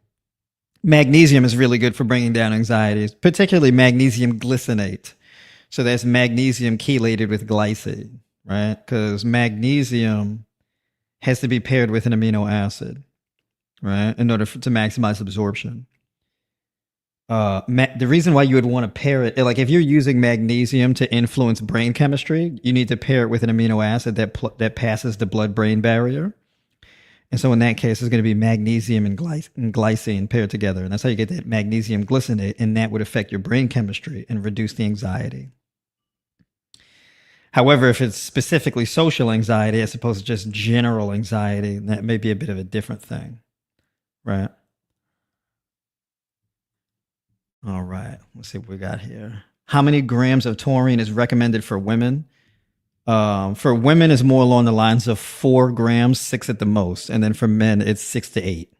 Magnesium is really good for bringing down anxieties, particularly magnesium glycinate. So that's magnesium chelated with glycine, right? Because magnesium has to be paired with an amino acid, right, in order to maximize absorption. The reason why you would want to pair it, like if you're using magnesium to influence brain chemistry, you need to pair it with an amino acid that passes the blood-brain barrier. And so in that case, it's going to be magnesium and glycine paired together. And that's how you get that magnesium glycinate. And that would affect your brain chemistry and reduce the anxiety. However, if it's specifically social anxiety as opposed to just general anxiety, that may be a bit of a different thing. Right. All right. Let's see what we got here. How many grams of taurine is recommended for women? For women, it's more along the lines of 4 grams, 6 at the most. And then for men, it's 6 to 8.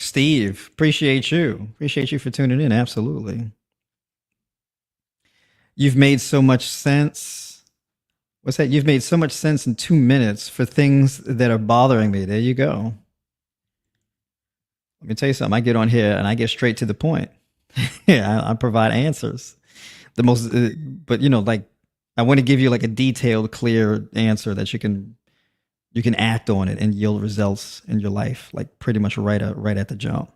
Steve, appreciate you. Appreciate you for tuning in. Absolutely. You've made so much sense. What's that? You've made so much sense in 2 minutes for things that are bothering me. There you go. Let me tell you something. I get on here and I get straight to the point. Yeah, I provide answers. The most, but like I want to give you like a detailed, clear answer that you can act on it and yield results in your life, like pretty much right at the jump.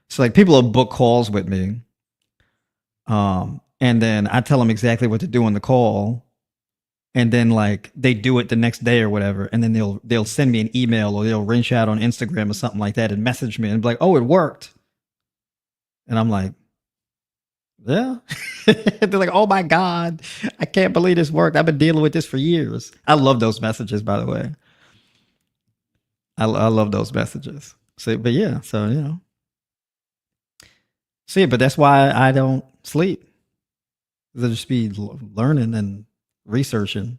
So like people will book calls with me, and then I tell them exactly what to do on the call, and then like they do it the next day or whatever, and then they'll send me an email or they'll reach out on Instagram or something like that and message me and be like, "Oh, it worked," and I'm like, "Yeah." They're like, "Oh my god, I can't believe this worked. I've been dealing with this for years." I love those messages, by the way. I love those messages. So, but yeah, so see, but that's why I don't sleep. I'll just be learning and researching.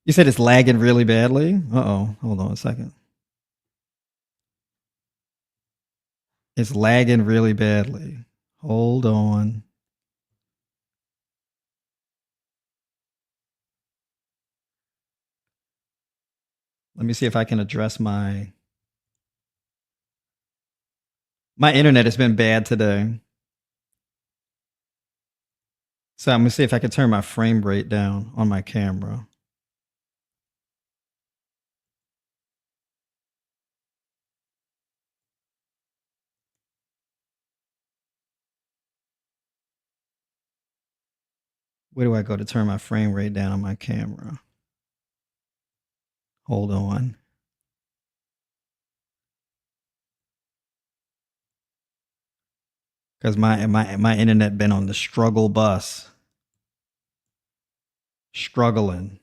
You said it's lagging really badly. Uh-oh. Hold on a second. It's lagging really badly. Hold on. Let me see if I can address my internet has been bad today. So I'm gonna see if I can turn my frame rate down on my camera. Where do I go to turn my frame rate down on my camera? Hold on. Because my internet been on the struggle bus. Struggling.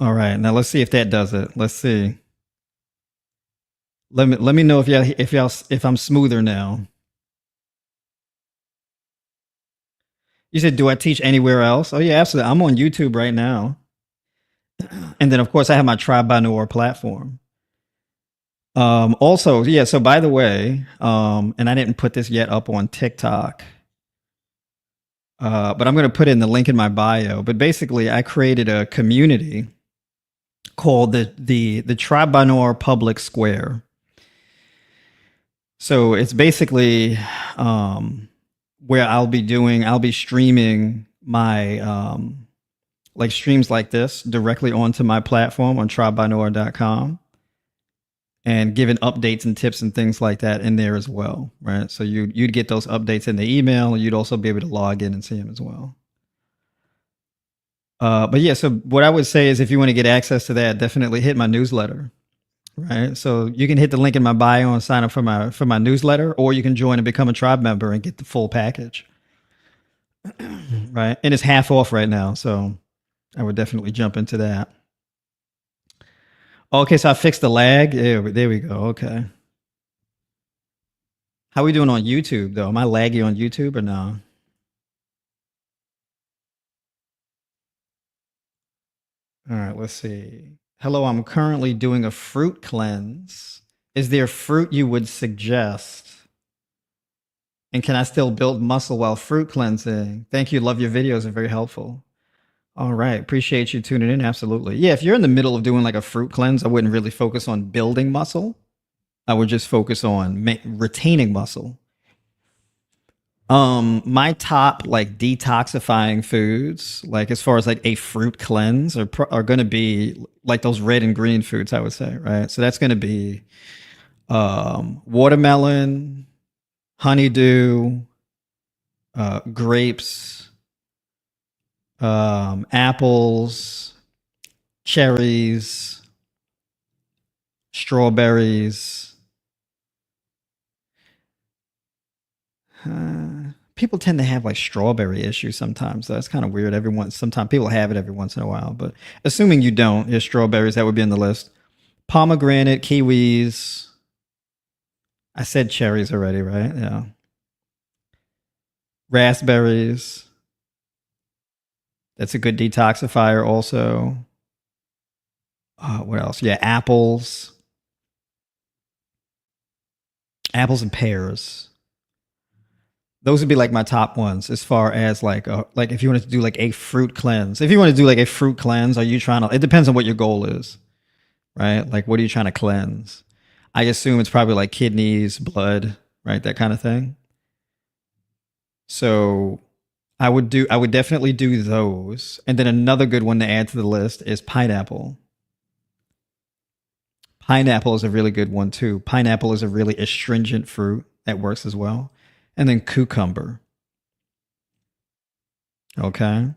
All right, now let's see if that does it. Let's see. Let me know if I'm smoother now. You said, do I teach anywhere else? Oh yeah, absolutely. I'm on YouTube right now, and then of course I have my Tribe by Noire platform. Also, yeah. So by the way, and I didn't put this yet up on TikTok, but I'm going to put in the link in my bio. But basically, I created a community called the Tribe by Noire Public Square. So it's basically where I'll be streaming my like streams like this directly onto my platform on tribebynoire.com and giving updates and tips and things like that in there as well, right? So you'd get those updates in the email, and you'd also be able to log in and see them as well. But yeah, so what I would say is if you want to get access to that, definitely hit my newsletter, right? So you can hit the link in my bio and sign up for my newsletter, or you can join and become a tribe member and get the full package, right? And it's half off right now, so I would definitely jump into that. Okay, so I fixed the lag. Yeah, there we go. Okay. How are we doing on YouTube though? Am I laggy on YouTube or no? All right, let's see. Hello, I'm currently doing a fruit cleanse. Is there fruit you would suggest? And can I still build muscle while fruit cleansing? Thank you. Love your videos. They're very helpful. All right. Appreciate you tuning in. Absolutely. Yeah, if you're in the middle of doing like a fruit cleanse, I wouldn't really focus on building muscle. I would just focus on retaining muscle. My top like detoxifying foods, like as far as like a fruit cleanse, are going to be like those red and green foods, I would say, right? So that's going to be watermelon, honeydew, grapes, apples, cherries, strawberries. People tend to have like strawberry issues sometimes. So that's kind of weird. Sometimes people have it every once in a while, but assuming you don't, your strawberries, that would be in the list. Pomegranate, kiwis. I said cherries already, right? Yeah. Raspberries. That's a good detoxifier also. What else? Yeah, apples. Apples and pears. Those would be like my top ones as far as like if you wanted to do like a fruit cleanse. If you want to do like a fruit cleanse, are you trying to? It depends on what your goal is, right? Like, what are you trying to cleanse? I assume it's probably like kidneys, blood, right? That kind of thing. So I would definitely do those. And then another good one to add to the list is pineapple. Pineapple is a really good one too. Pineapple is a really astringent fruit that works as well. And then cucumber. Okay.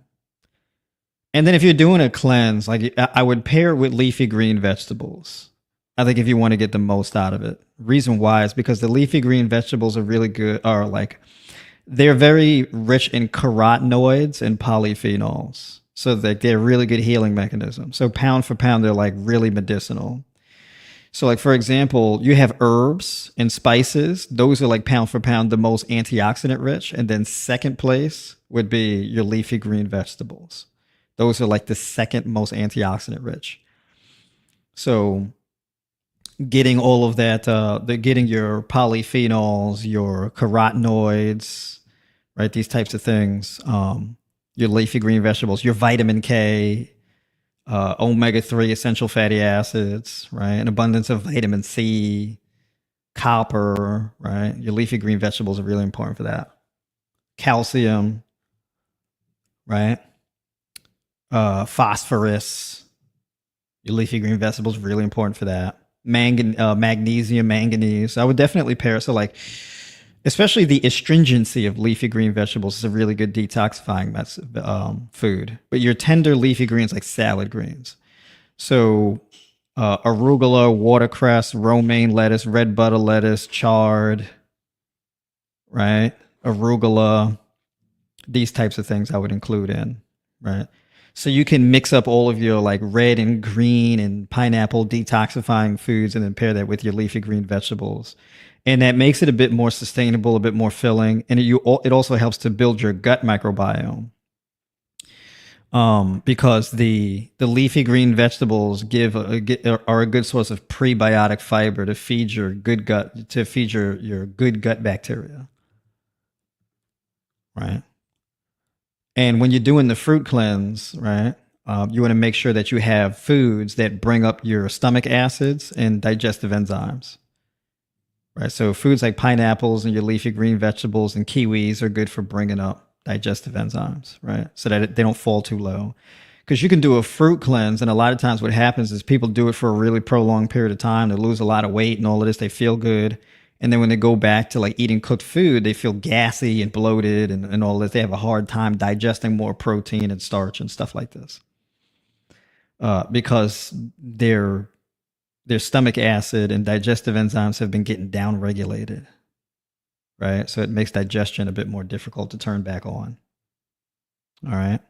And then if you're doing a cleanse, like I would pair it with leafy green vegetables. I think if you want to get the most out of it. Reason why is because the leafy green vegetables are really good, are like they're very rich in carotenoids and polyphenols. So they're really good healing mechanisms. So pound for pound, they're like really medicinal. So like, for example, you have herbs and spices. Those are like pound for pound the most antioxidant rich. And then second place would be your leafy green vegetables. Those are like the second most antioxidant rich. So getting all of that, getting your polyphenols, your carotenoids, right? These types of things, your leafy green vegetables, your vitamin K, omega-3 essential fatty acids, right? An abundance of vitamin C, copper, right? Your leafy green vegetables are really important for that. Calcium, right? Phosphorus. Your leafy green vegetables are really important for that. Magnesium, manganese. I would definitely pair. So like, especially the astringency of leafy green vegetables is a really good detoxifying food. But your tender leafy greens like salad greens. So arugula, watercress, romaine lettuce, red butter lettuce, chard, right? Arugula, these types of things I would include in, right? So you can mix up all of your like red and green and pineapple detoxifying foods and then pair that with your leafy green vegetables. And that makes it a bit more sustainable, a bit more filling, and it also helps to build your gut microbiome. Because the leafy green vegetables are a good source of prebiotic fiber to feed your good gut your good gut bacteria, right? And when you're doing the fruit cleanse, right, you want to make sure that you have foods that bring up your stomach acids and digestive enzymes, right? So foods like pineapples and your leafy green vegetables and kiwis are good for bringing up digestive enzymes, right? So that they don't fall too low. Because you can do a fruit cleanse, and a lot of times what happens is people do it for a really prolonged period of time. They lose a lot of weight and all of this. They feel good. And then when they go back to like eating cooked food, they feel gassy and bloated and all this. They have a hard time digesting more protein and starch and stuff like this because their stomach acid and digestive enzymes have been getting down regulated, right? So it makes digestion a bit more difficult to turn back on. All right.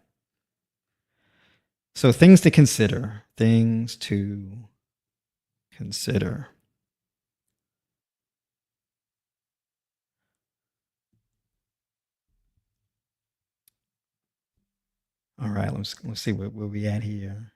So things to consider. Things to consider. All right, let's see where we at here.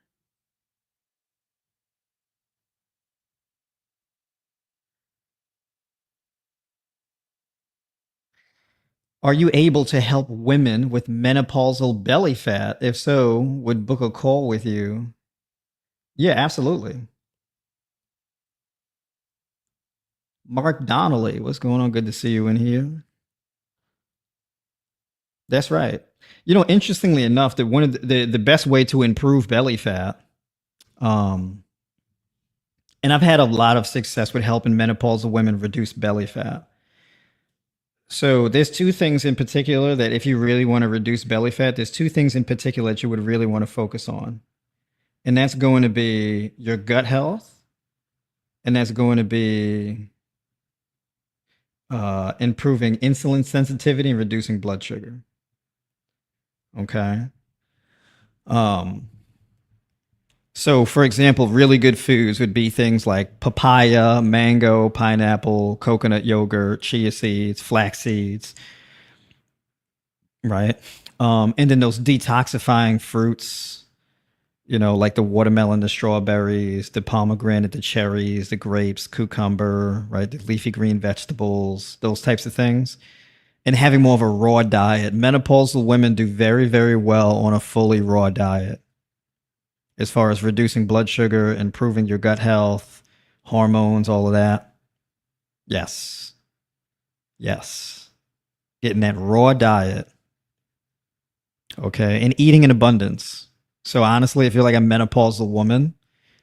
Are you able to help women with menopausal belly fat? If so, would book a call with you. Yeah, absolutely. Mark Donnelly, what's going on? Good to see you in here. That's right. You know, interestingly enough, that one of the best way to improve belly fat, um, and I've had a lot of success with helping menopausal women reduce belly fat. So there's two things in particular that if you really want to reduce belly fat, there's two things in particular that you would really want to focus on. And that's going to be your gut health, and that's going to be improving insulin sensitivity and reducing blood sugar. Okay. Um, so, for example, really good foods would be things like papaya, mango, pineapple, coconut yogurt, chia seeds, flax seeds, right? And then those detoxifying fruits, you know, like the watermelon, the strawberries, the pomegranate, the cherries, the grapes, cucumber, right? The leafy green vegetables, those types of things. And having more of a raw diet. Menopausal women do very, very well on a fully raw diet as far as reducing blood sugar, improving your gut health, hormones, all of that. Yes. Yes. Getting that raw diet. Okay. And eating in abundance. So honestly, if you're like a menopausal woman,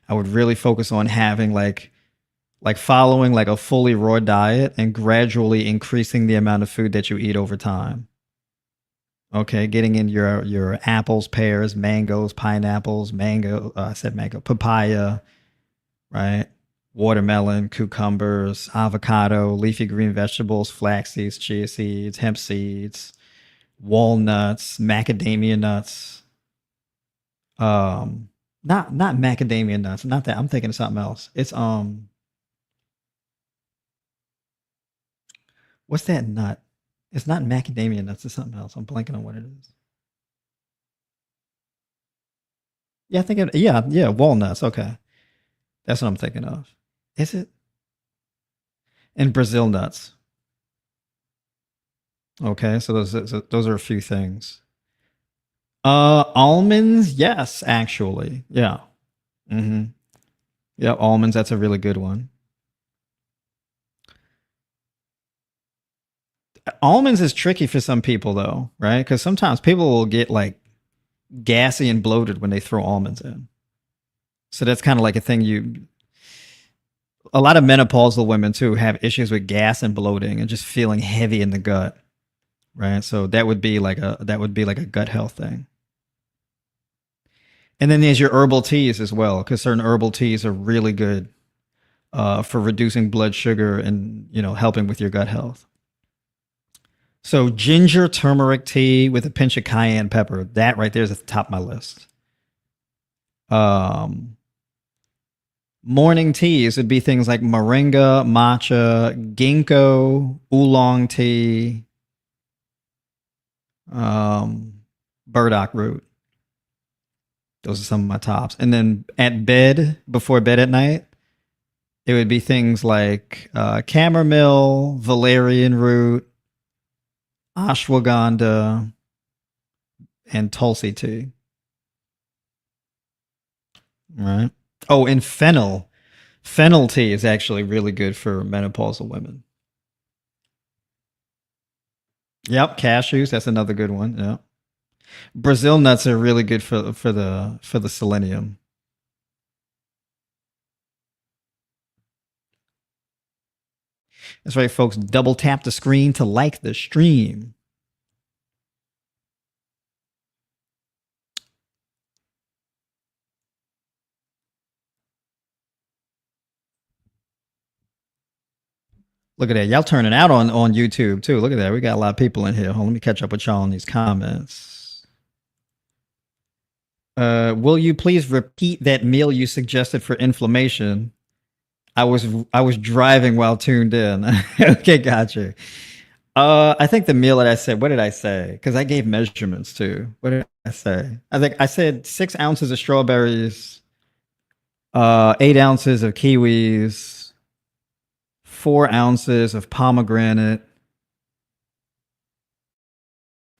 I would really focus on having like following like a fully raw diet and gradually increasing the amount of food that you eat over time. Okay, getting in your apples, pears, mangoes, pineapples, I said mango, papaya, right? Watermelon, cucumbers, avocado, leafy green vegetables, flax seeds, chia seeds, hemp seeds, walnuts, macadamia nuts. Um, not macadamia nuts. Not that. I'm thinking of something else. It's what's that nut? It's not macadamia nuts. It's something else. I'm blanking on what it is. Yeah, I think yeah, walnuts. Okay, that's what I'm thinking of. Is it? And Brazil nuts. Okay, so those are a few things. Almonds, yes, actually, yeah. Mm-hmm. Yeah, almonds. That's a really good one. Almonds is tricky for some people though, right? Because sometimes people will get like gassy and bloated when they throw almonds in. So that's kind of like a thing you. A lot of menopausal women too have issues with gas and bloating and just feeling heavy in the gut, right? So that would be like a gut health thing. And then there's your herbal teas as well, because certain herbal teas are really good for reducing blood sugar and helping with your gut health. So ginger turmeric tea with a pinch of cayenne pepper, that right there is at the top of my list. Um, Morning teas would be things like moringa, matcha, ginkgo, oolong tea, um, burdock root. Those are some of my tops. And then at bed, before bed at night, it would be things like chamomile, valerian root, ashwagandha, and tulsi tea. Right. Oh, and fennel. Fennel tea is actually really good for menopausal women. Yep, cashews. That's another good one. Yeah, Brazil nuts are really good for the selenium. That's right, folks. Double tap the screen to like the stream. Look at that. Y'all turning out on YouTube too. Look at that. We got a lot of people in here. Hold on, let me catch up with y'all in these comments. Will you please repeat that meal you suggested for inflammation? I was driving while tuned in. Okay, gotcha. I think the meal that I said. What did I say? Because I gave measurements too. What did I say? I think I said 6 ounces of strawberries, 8 ounces of kiwis, 4 ounces of pomegranate.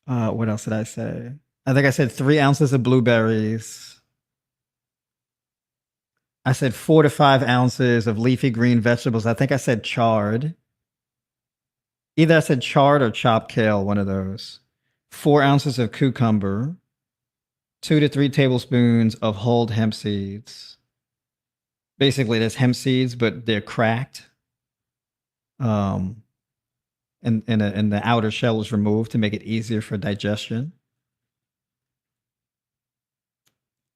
What else did I say? I think I said 3 ounces of blueberries. I said 4 to 5 ounces of leafy green vegetables. I think I said chard. Either I said chard or chopped kale, one of those. 4 ounces of cucumber, 2 to 3 tablespoons of whole hemp seeds. Basically, that's hemp seeds, but they're cracked. Um, and the outer shell is removed to make it easier for digestion.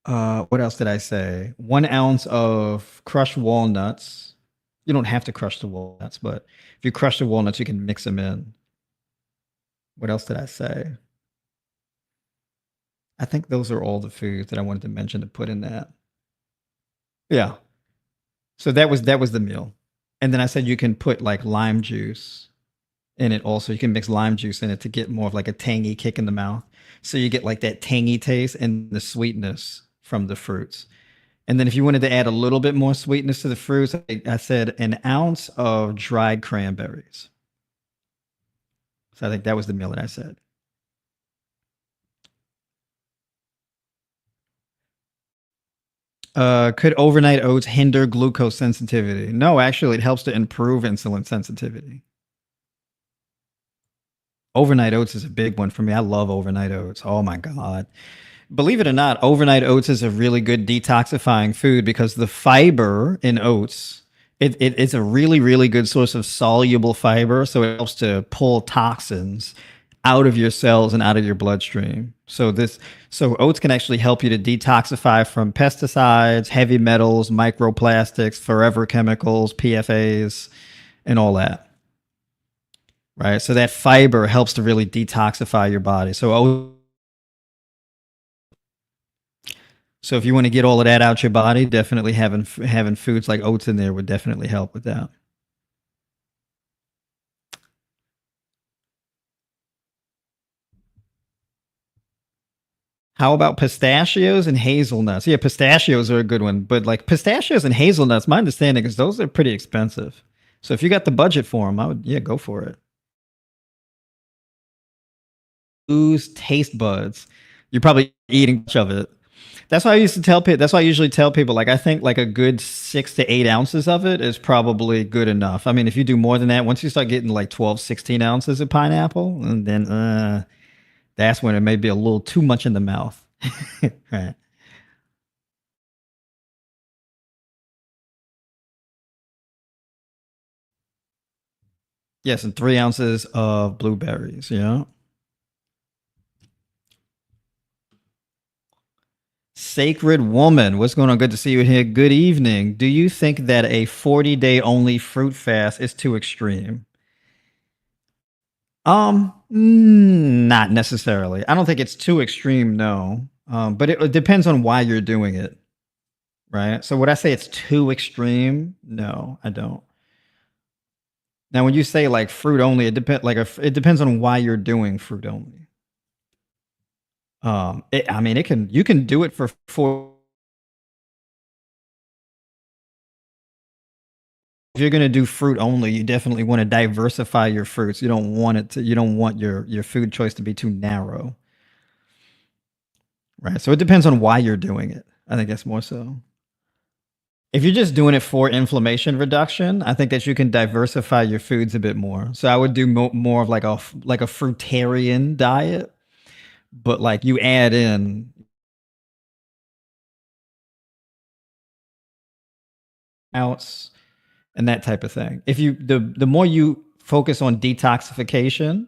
What else did I say? 1 ounce of crushed walnuts. You don't have to crush the walnuts, but if you crush the walnuts, you can mix them in. What else did I say? I think those are all the foods that I wanted to mention to put in that. Yeah. So that was the meal. And then I said you can put like lime juice in it also. You can mix lime juice in it to get more of like a tangy kick in the mouth. So you get like that tangy taste and the sweetness from the fruits. And then if you wanted to add a little bit more sweetness to the fruits, I said an ounce of dried cranberries. So I think that was the meal that I said. Could overnight oats hinder glucose sensitivity? No, actually, it helps to improve insulin sensitivity. Overnight oats is a big one for me. I love overnight oats. Oh my God. Believe it or not, overnight oats is a really good detoxifying food because the fiber in oats, it's a really, really good source of soluble fiber. So it helps to pull toxins out of your cells and out of your bloodstream. So oats can actually help you to detoxify from pesticides, heavy metals, microplastics, forever chemicals, PFAs, and all that. Right. So that fiber helps to really detoxify your body. So if you want to get all of that out your body, definitely having foods like oats in there would definitely help with that. How about pistachios and hazelnuts? Yeah, pistachios are a good one, but like pistachios and hazelnuts, my understanding is those are pretty expensive. So if you got the budget for them, I would go for it. Lose taste buds. You're probably eating much of it. That's why I used to tell people. That's why I usually tell people. Like I think like a good 6 to 8 ounces of it is probably good enough. I mean, if you do more than that, once you start getting like 12, 16 ounces of pineapple, and then that's when it may be a little too much in the mouth. Right. Yes, and 3 ounces of blueberries. Yeah. Sacred Woman, what's going on? Good to see you in here. Good evening. Do you think that a 40-day only fruit fast is too extreme? Not necessarily. I don't think it's too extreme, no. But it depends on why you're doing it. right? So would I say it's too extreme? No, I don't. Now, when you say like fruit only, it depends on why you're doing fruit only. I mean, you can do it for 4. If you're gonna do fruit only, you definitely want to diversify your fruits. You don't want your food choice to be too narrow, right? So it depends on why you're doing it. I think that's more so. If you're just doing it for inflammation reduction, I think that you can diversify your foods a bit more. So I would do more of like a fruitarian diet, but like you add in ounce and that type of thing. If you the more you focus on detoxification,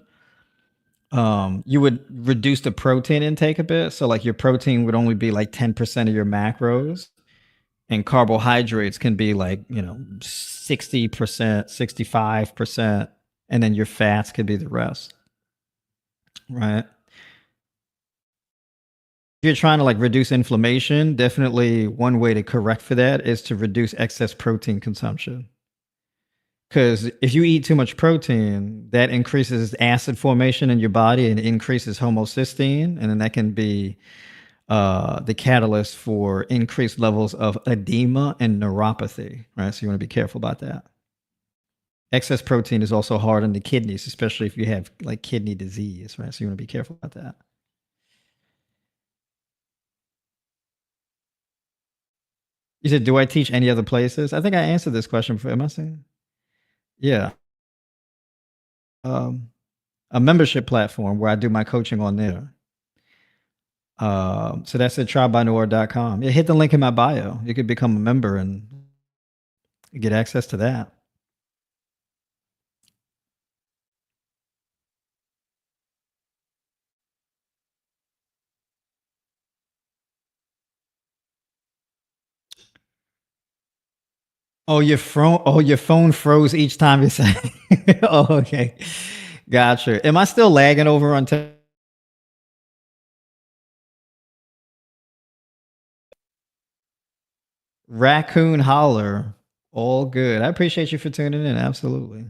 you would reduce the protein intake a bit. So like your protein would only be like 10% of your macros, and carbohydrates can be like, 60%, 65%, and then your fats could be the rest, right? If you're trying to like reduce inflammation, definitely one way to correct for that is to reduce excess protein consumption. Because if you eat too much protein, that increases acid formation in your body and increases homocysteine, and then that can be the catalyst for increased levels of edema and neuropathy, right? So you want to be careful about that. Excess protein is also hard on the kidneys, especially if you have like kidney disease, right? So you want to be careful about that. You said, do I teach any other places? I think I answered this question before. Am I saying? Yeah. Um, a membership platform where I do my coaching on there. So that's at tribenoir.com. Yeah, hit the link in my bio. You could become a member and get access to that. Your phone froze each time you said. Oh, okay. Gotcha. Am I still lagging over on Raccoon Holler? All good. I appreciate you for tuning in. Absolutely.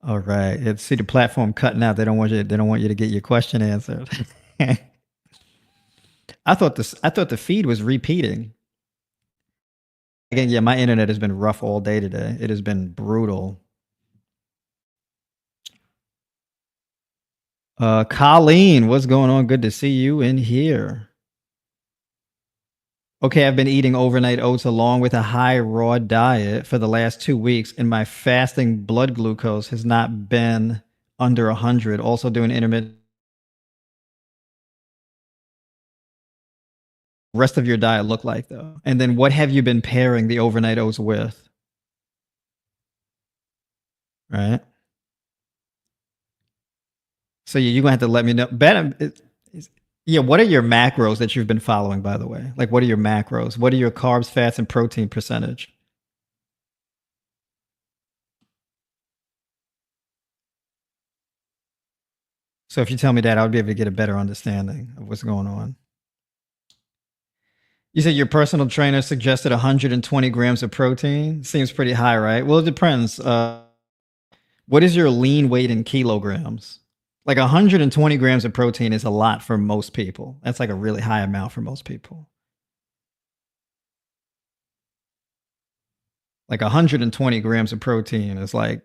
All right. See the platform cutting out. They don't want you to get your question answered. I thought the feed was repeating. Again, yeah, my internet has been rough all day today. It has been brutal. Colleen, what's going on? Good to see you in here. Okay, I've been eating overnight oats along with a high raw diet for the last 2 weeks, and my fasting blood glucose has not been under 100. Also doing intermittent. Rest of your diet look like though? And then what have you been pairing the overnight oats with? Right. So you're gonna have to let me know. Yeah, what are your macros that you've been following, by the way? Like, what are your macros? What are your carbs, fats, and protein percentage? So if you tell me that, I would be able to get a better understanding of what's going on. You said your personal trainer suggested 120 grams of protein. Seems pretty high, right? Well, it depends. What is your lean weight in kilograms? Like 120 grams of protein is a lot for most people. That's like a really high amount for most people. Like 120 grams of protein is like,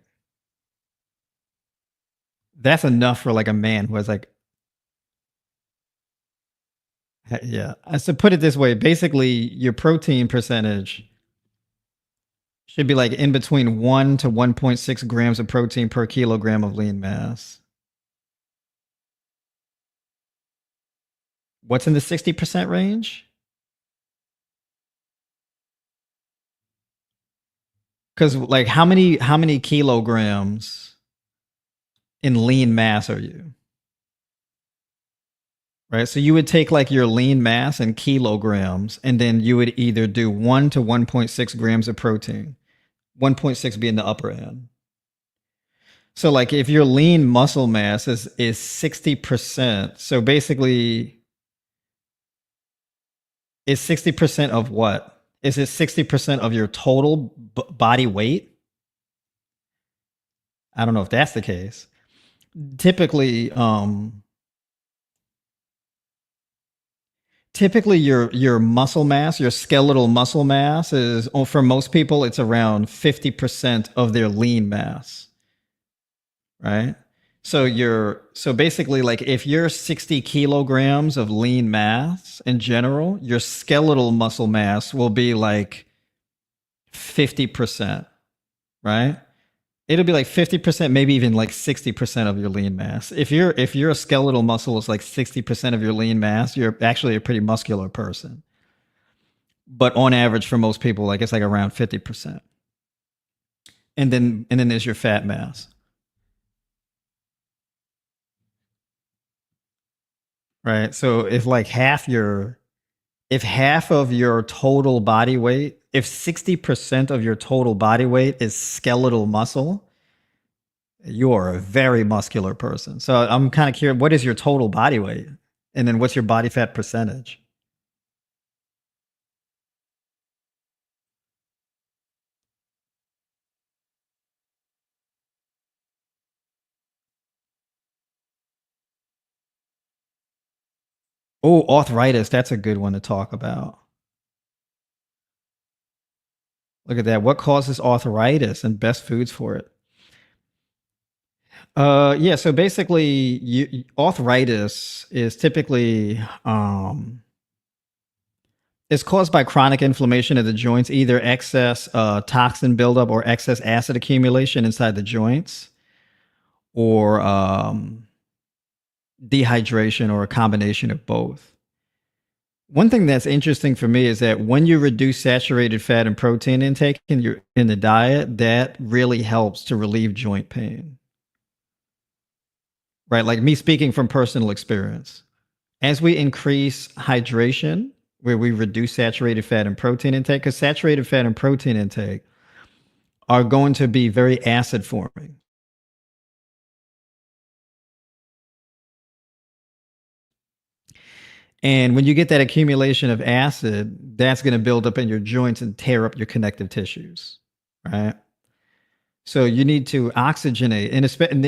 that's enough for like a man who has like, yeah. So put it this way, basically your protein percentage should be like in between 1 to 1.6 grams of protein per kilogram of lean mass. What's in the 60% range? Because like how many kilograms in lean mass are you? Right. So you would take like your lean mass in kilograms, and then you would either do 1 to 1.6 grams of protein, 1.6 being the upper end. So like if your lean muscle mass is 60%, so basically Is 60% of what? Is it 60% of your total body weight? I don't know if that's the case. Typically, typically your muscle mass, your skeletal muscle mass is, oh, for most people, it's around 50% of their lean mass, right? So basically, like, if you're 60 kilograms of lean mass in general, your skeletal muscle mass will be like 50%, right? It'll be like 50%, maybe even like 60% of your lean mass. If your skeletal muscle is like 60% of your lean mass, you're actually a pretty muscular person. But on average, for most people, like, it's like around 50%. And then there's your fat mass, right? So if half of your total body weight, if 60% of your total body weight is skeletal muscle, you're a very muscular person. So I'm kind of curious, what is your total body weight? And then what's your body fat percentage? Oh, arthritis. That's a good one to talk about. Look at that. What causes arthritis and best foods for it? Yeah, so basically, arthritis is typically it's caused by chronic inflammation of the joints, either excess toxin buildup or excess acid accumulation inside the joints, or dehydration, or a combination of both. One thing that's interesting for me is that when you reduce saturated fat and protein intake in the diet, that really helps to relieve joint pain. Right? Like, me speaking from personal experience. As we increase hydration, where we reduce saturated fat and protein intake, because saturated fat and protein intake are going to be very acid forming. And when you get that accumulation of acid, that's going to build up in your joints and tear up your connective tissues, right? So you need to oxygenate,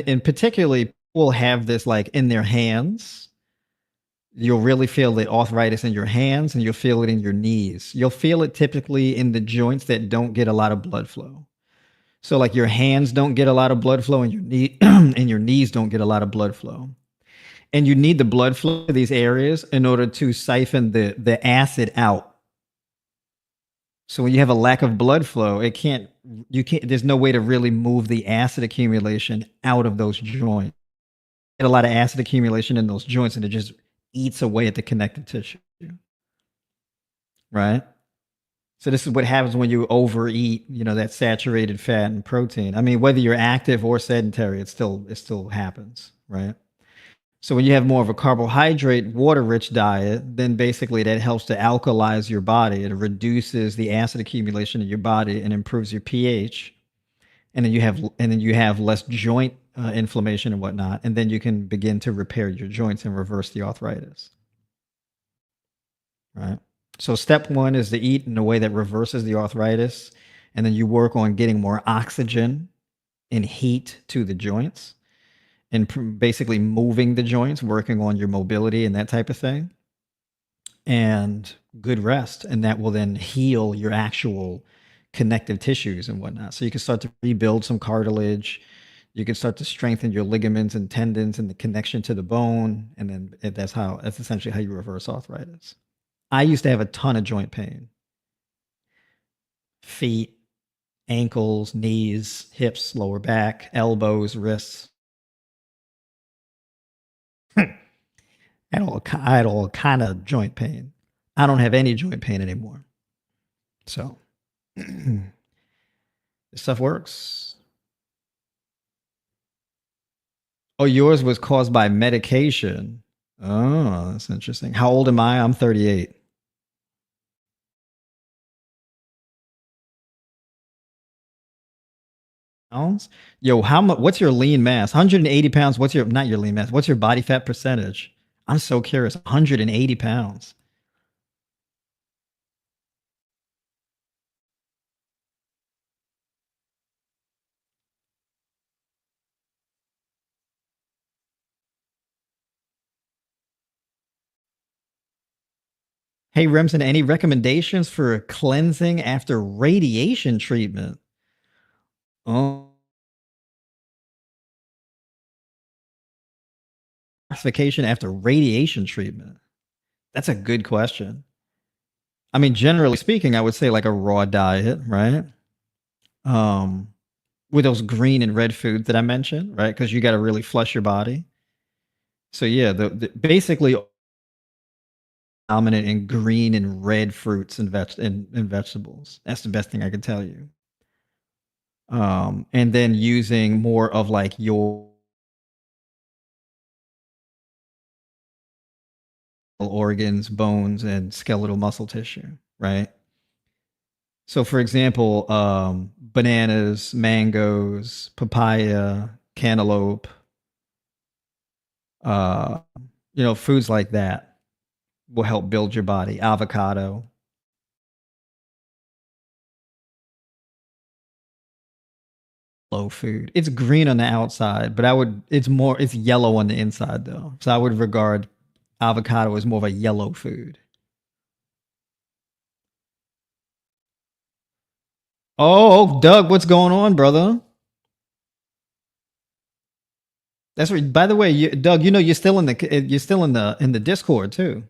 and particularly people have this like in their hands. You'll really feel the arthritis in your hands, and you'll feel it in your knees. You'll feel it typically in the joints that don't get a lot of blood flow. So like your hands don't get a lot of blood flow, and your knee and your knees don't get a lot of blood flow. And you need the blood flow to these areas in order to siphon the acid out. So when you have a lack of blood flow, you can't there's no way to really move the acid accumulation out of those joints. Get a lot of acid accumulation in those joints, and it just eats away at the connective tissue, right? So this is what happens when you overeat, that saturated fat and protein. I mean, whether you're active or sedentary, it still happens, right? So when you have more of a carbohydrate, water-rich diet, then basically that helps to alkalize your body. It reduces the acid accumulation in your body and improves your pH. And then you have less joint inflammation and whatnot, and then you can begin to repair your joints and reverse the arthritis. Right. So step one is to eat in a way that reverses the arthritis, and then you work on getting more oxygen and heat to the joints, and basically moving the joints, working on your mobility and that type of thing, and good rest, and that will then heal your actual connective tissues and whatnot. So you can start to rebuild some cartilage. You can start to strengthen your ligaments and tendons and the connection to the bone, and then that's essentially how you reverse arthritis. I used to have a ton of joint pain. Feet, ankles, knees, hips, lower back, elbows, wrists. I had all kind of joint pain. I don't have any joint pain anymore. So this stuff works. Oh, yours was caused by medication. Oh, that's interesting. How old am I? I'm 38. Pounds? Yo, how much? What's your lean mass? 180 pounds. What's your not your lean mass? What's your body fat percentage? I'm so curious. 180 pounds. Hey, Remsen, any recommendations for cleansing after radiation treatment? Oh, classification after radiation treatment. That's a good question. I mean, generally speaking, I would say like a raw diet, right? Um, with those green and red foods that I mentioned, right? Because you got to really flush your body. So yeah, basically dominant in green and red fruits and vegetables. That's the best thing I can tell you. And then using more of like your organs, bones, and skeletal muscle tissue, right? So, for example, bananas, mangoes, papaya, cantaloupe, uh, foods like that will help build your body. Avocado, low food. It's green on the outside, but it's yellow on the inside though. So I would regard avocado as more of a yellow food. Oh, Doug, what's going on, brother? That's right. By the way, Doug, you're still in the Discord too.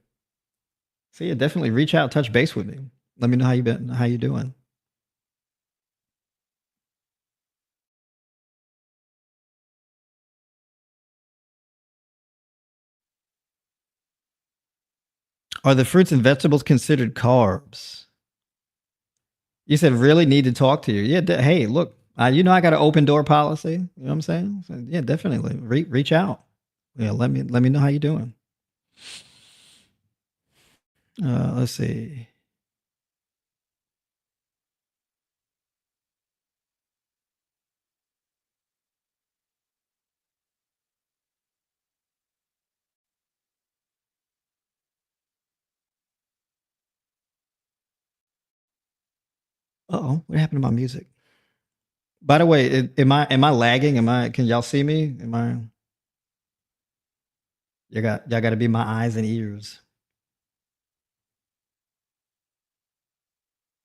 So yeah, definitely reach out, touch base with me. Let me know how you doing. Are the fruits and vegetables considered carbs? You said really need to talk to you. Yeah. Hey, look, I got an open door policy. You know what I'm saying? So, yeah, definitely reach out. Yeah, let me know how you doing. Let's see. Oh, what happened to my music? By the way, am I lagging? Can y'all see me? Am I y'all got to be my eyes and ears.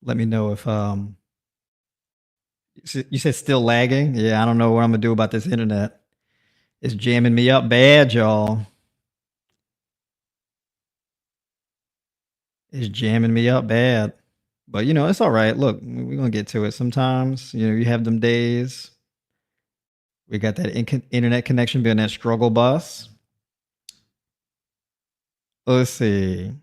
Let me know if you said still lagging. Yeah, I don't know what I'm gonna do about this internet. It's jamming me up bad, y'all. It's jamming me up bad. But it's all right. Look, we're gonna get to it. Sometimes you have them days. We got that internet connection being that struggle bus. Let's see.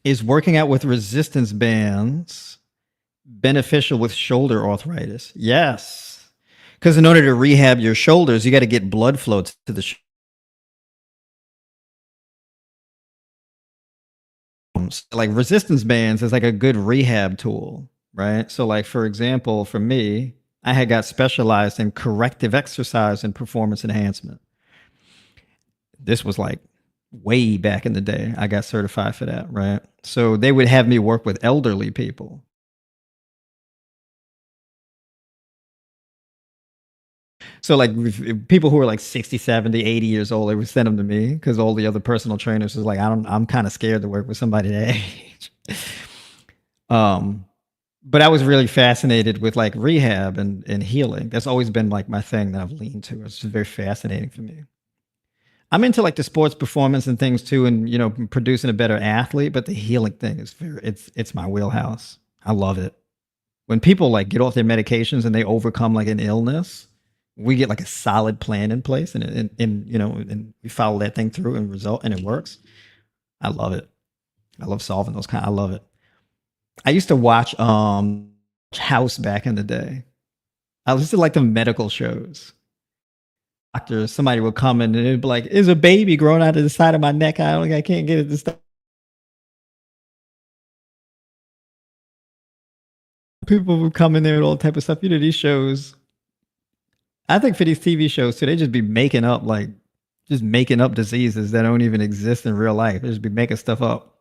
Is working out with resistance bands beneficial with shoulder arthritis? Yes. Because in order to rehab your shoulders, you got to get blood flow to the like resistance bands is like a good rehab tool, right? So like for example, for me, I had got specialized in corrective exercise and performance enhancement. This was like way back in the day. I got certified for that, right? So they would have me work with elderly people. So like people who were like 60, 70, 80 years old, they would send them to me because all the other personal trainers was like, I'm kind of scared to work with somebody that age. um, but I was really fascinated with like rehab and healing. That's always been like my thing that I've leaned to. It's just very fascinating for me. I'm into like the sports performance and things too, and producing a better athlete. But the healing thing is it's my wheelhouse. I love it. When people like get off their medications and they overcome like an illness, we get like a solid plan in place, and we follow that thing through and it works. I love it. I love solving those kind. I love it. I used to watch House back in the day. I used to like the medical shows. Doctors, somebody would come in and it'd be like, "Is a baby growing out of the side of my neck? I can't get it to stop." People would come in there with all type of stuff. These shows. I think for these TV shows too, they just be making up just making up diseases that don't even exist in real life. They just be making stuff up.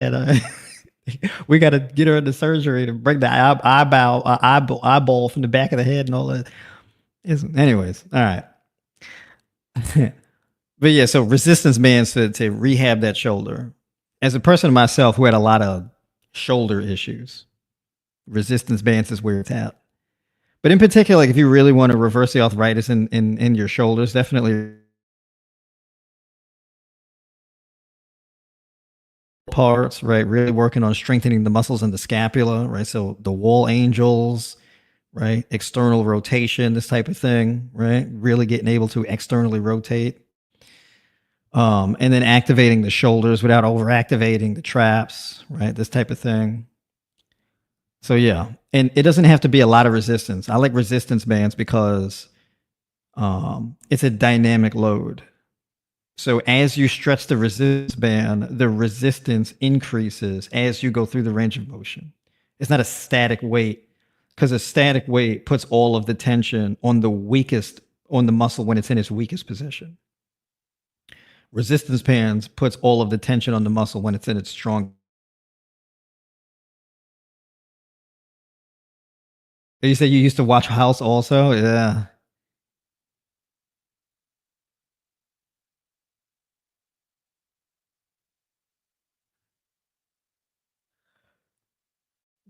And we got to get her into surgery to break the eyeball from the back of the head and all that. Anyways, all right. But yeah, so resistance bands to rehab that shoulder. As a person myself who had a lot of shoulder issues, resistance bands is where it's at. But in particular, like if you really want to reverse the arthritis in your shoulders, definitely parts, right? Really working on strengthening the muscles in the scapula, right? So the wall angels, right? External rotation, this type of thing, right? Really getting able to externally rotate. And then activating the shoulders without overactivating the traps, right? This type of thing. So yeah, and it doesn't have to be a lot of resistance. I like resistance bands because it's a dynamic load. So as you stretch the resistance band, the resistance increases as you go through the range of motion. It's not a static weight because a static weight puts all of the tension on the muscle when it's in its weakest position. Resistance bands puts all of the tension on the muscle when it's in its strong. You say you used to watch House also? Yeah.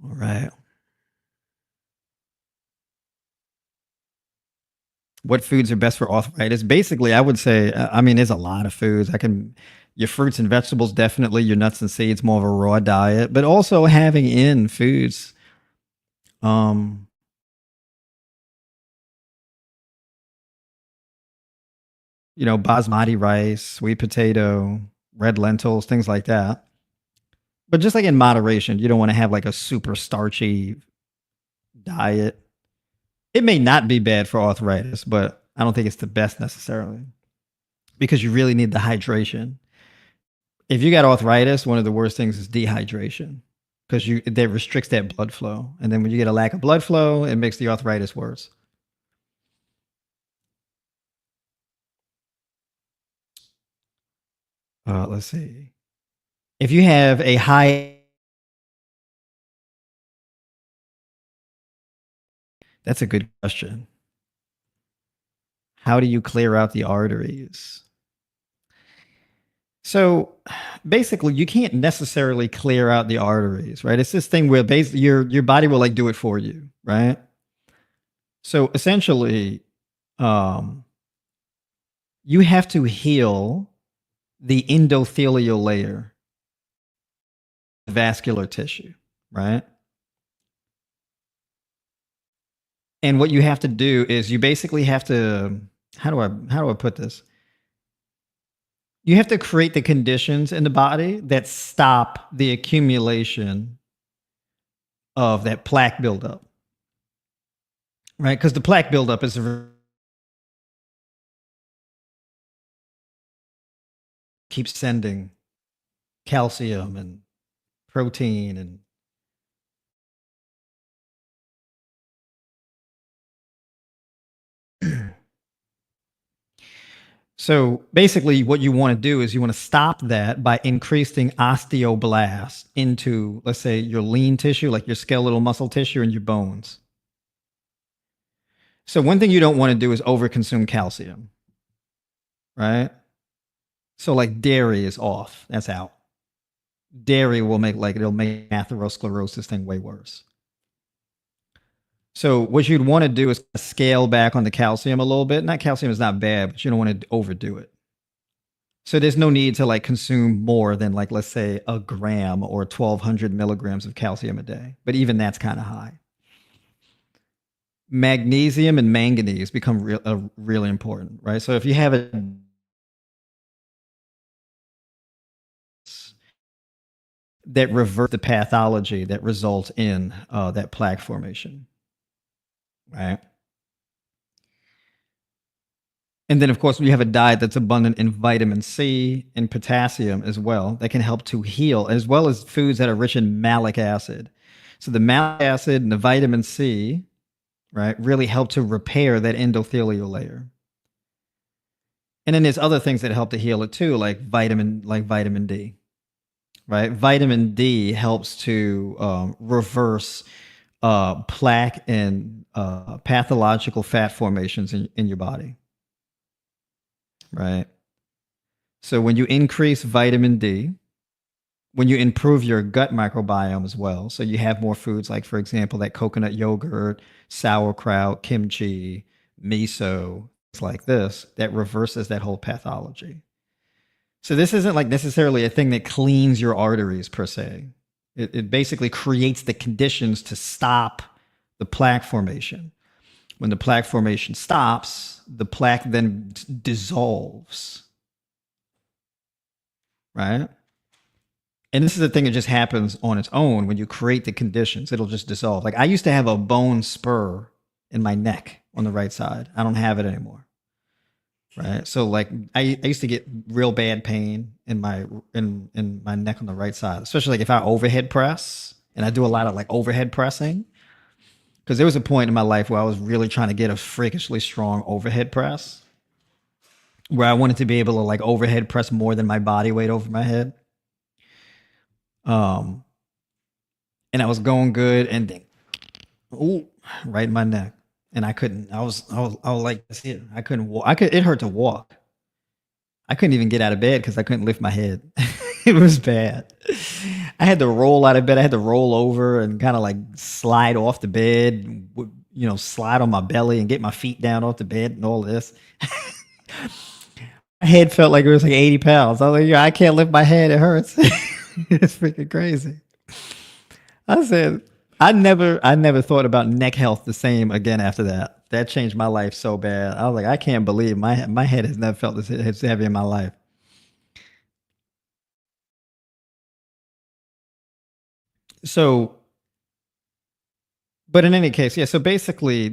All right. What foods are best for arthritis? Basically, I would say, I mean, there's a lot of foods. Your fruits and vegetables, definitely, your nuts and seeds, more of a raw diet, but also having in foods, um, basmati rice, sweet potato, red lentils, things like that. But just like in moderation, you don't want to have like a super starchy diet. It may not be bad for arthritis, but I don't think it's the best necessarily because you really need the hydration. If you got arthritis, one of the worst things is dehydration because you that restricts that blood flow, and then when you get a lack of blood flow, it makes the arthritis worse. Let's see. If you have a high, that's a good question. How do you clear out the arteries? So basically, you can't necessarily clear out the arteries, right? It's this thing where basically your body will like do it for you, right? So essentially, um, you have to heal the endothelial layer, vascular tissue, right? And what you have to do is you basically have to how do I put this? You have to create the conditions in the body that stop the accumulation of that plaque buildup, right? Because the plaque buildup is keeps sending calcium and protein and so basically what you want to do is you want to stop that by increasing osteoblast into, let's say, your lean tissue, like your skeletal muscle tissue and your bones. So one thing you don't want to do is overconsume calcium, right? So like dairy is off. That's out. Dairy will make it'll make atherosclerosis thing way worse. So what you'd want to do is scale back on the calcium a little bit. Not calcium is not bad, but you don't want to overdo it. So there's no need to like consume more than like let's say a gram or 1,200 milligrams of calcium a day. But even that's kind of high. Magnesium and manganese become really important, right? So if you have a that revert the pathology that results in that plaque formation, right? And then, of course, we have a diet that's abundant in vitamin C and potassium as well that can help to heal, as well as foods that are rich in malic acid. So the malic acid and the vitamin C, right, really help to repair that endothelial layer. And then there's other things that help to heal it too, like vitamin D, right? Vitamin D helps to reverse plaque and pathological fat formations in your body. right? So when you increase vitamin D, when you improve your gut microbiome as well, so you have more foods like, for example, that coconut yogurt, sauerkraut, kimchi, miso, things like this, that reverses that whole pathology. So this isn't like necessarily a thing that cleans your arteries per se. It basically creates the conditions to stop the plaque formation. When the plaque formation stops, the plaque then dissolves, right? And this is a thing that just happens on its own when you create the conditions. It'll just dissolve. Like I used to have a bone spur in my neck on the right side. I don't have it anymore. Right. So like I used to get real bad pain in my neck on the right side, especially like if I overhead press and I do a lot of like overhead pressing. Because there was a point in my life where I was really trying to get a freakishly strong overhead press where I wanted to be able to like overhead press more than my body weight over my head. Um, and I was going good, and then ooh, right in my neck, and I couldn't. I was like this here. I couldn't walk. I could. It hurt to walk. I couldn't even get out of bed because I couldn't lift my head. It was bad. I had to roll out of bed. I had to roll over and kind of like slide off the bed, slide on my belly and get my feet down off the bed and all this. My head felt like it was like 80 pounds. I was like, yeah, I can't lift my head. It hurts. It's freaking crazy. I said, I never thought about neck health the same again after that. That changed my life so bad. I was like, I can't believe my head has never felt this heavy in my life. So, but in any case, yeah. So basically,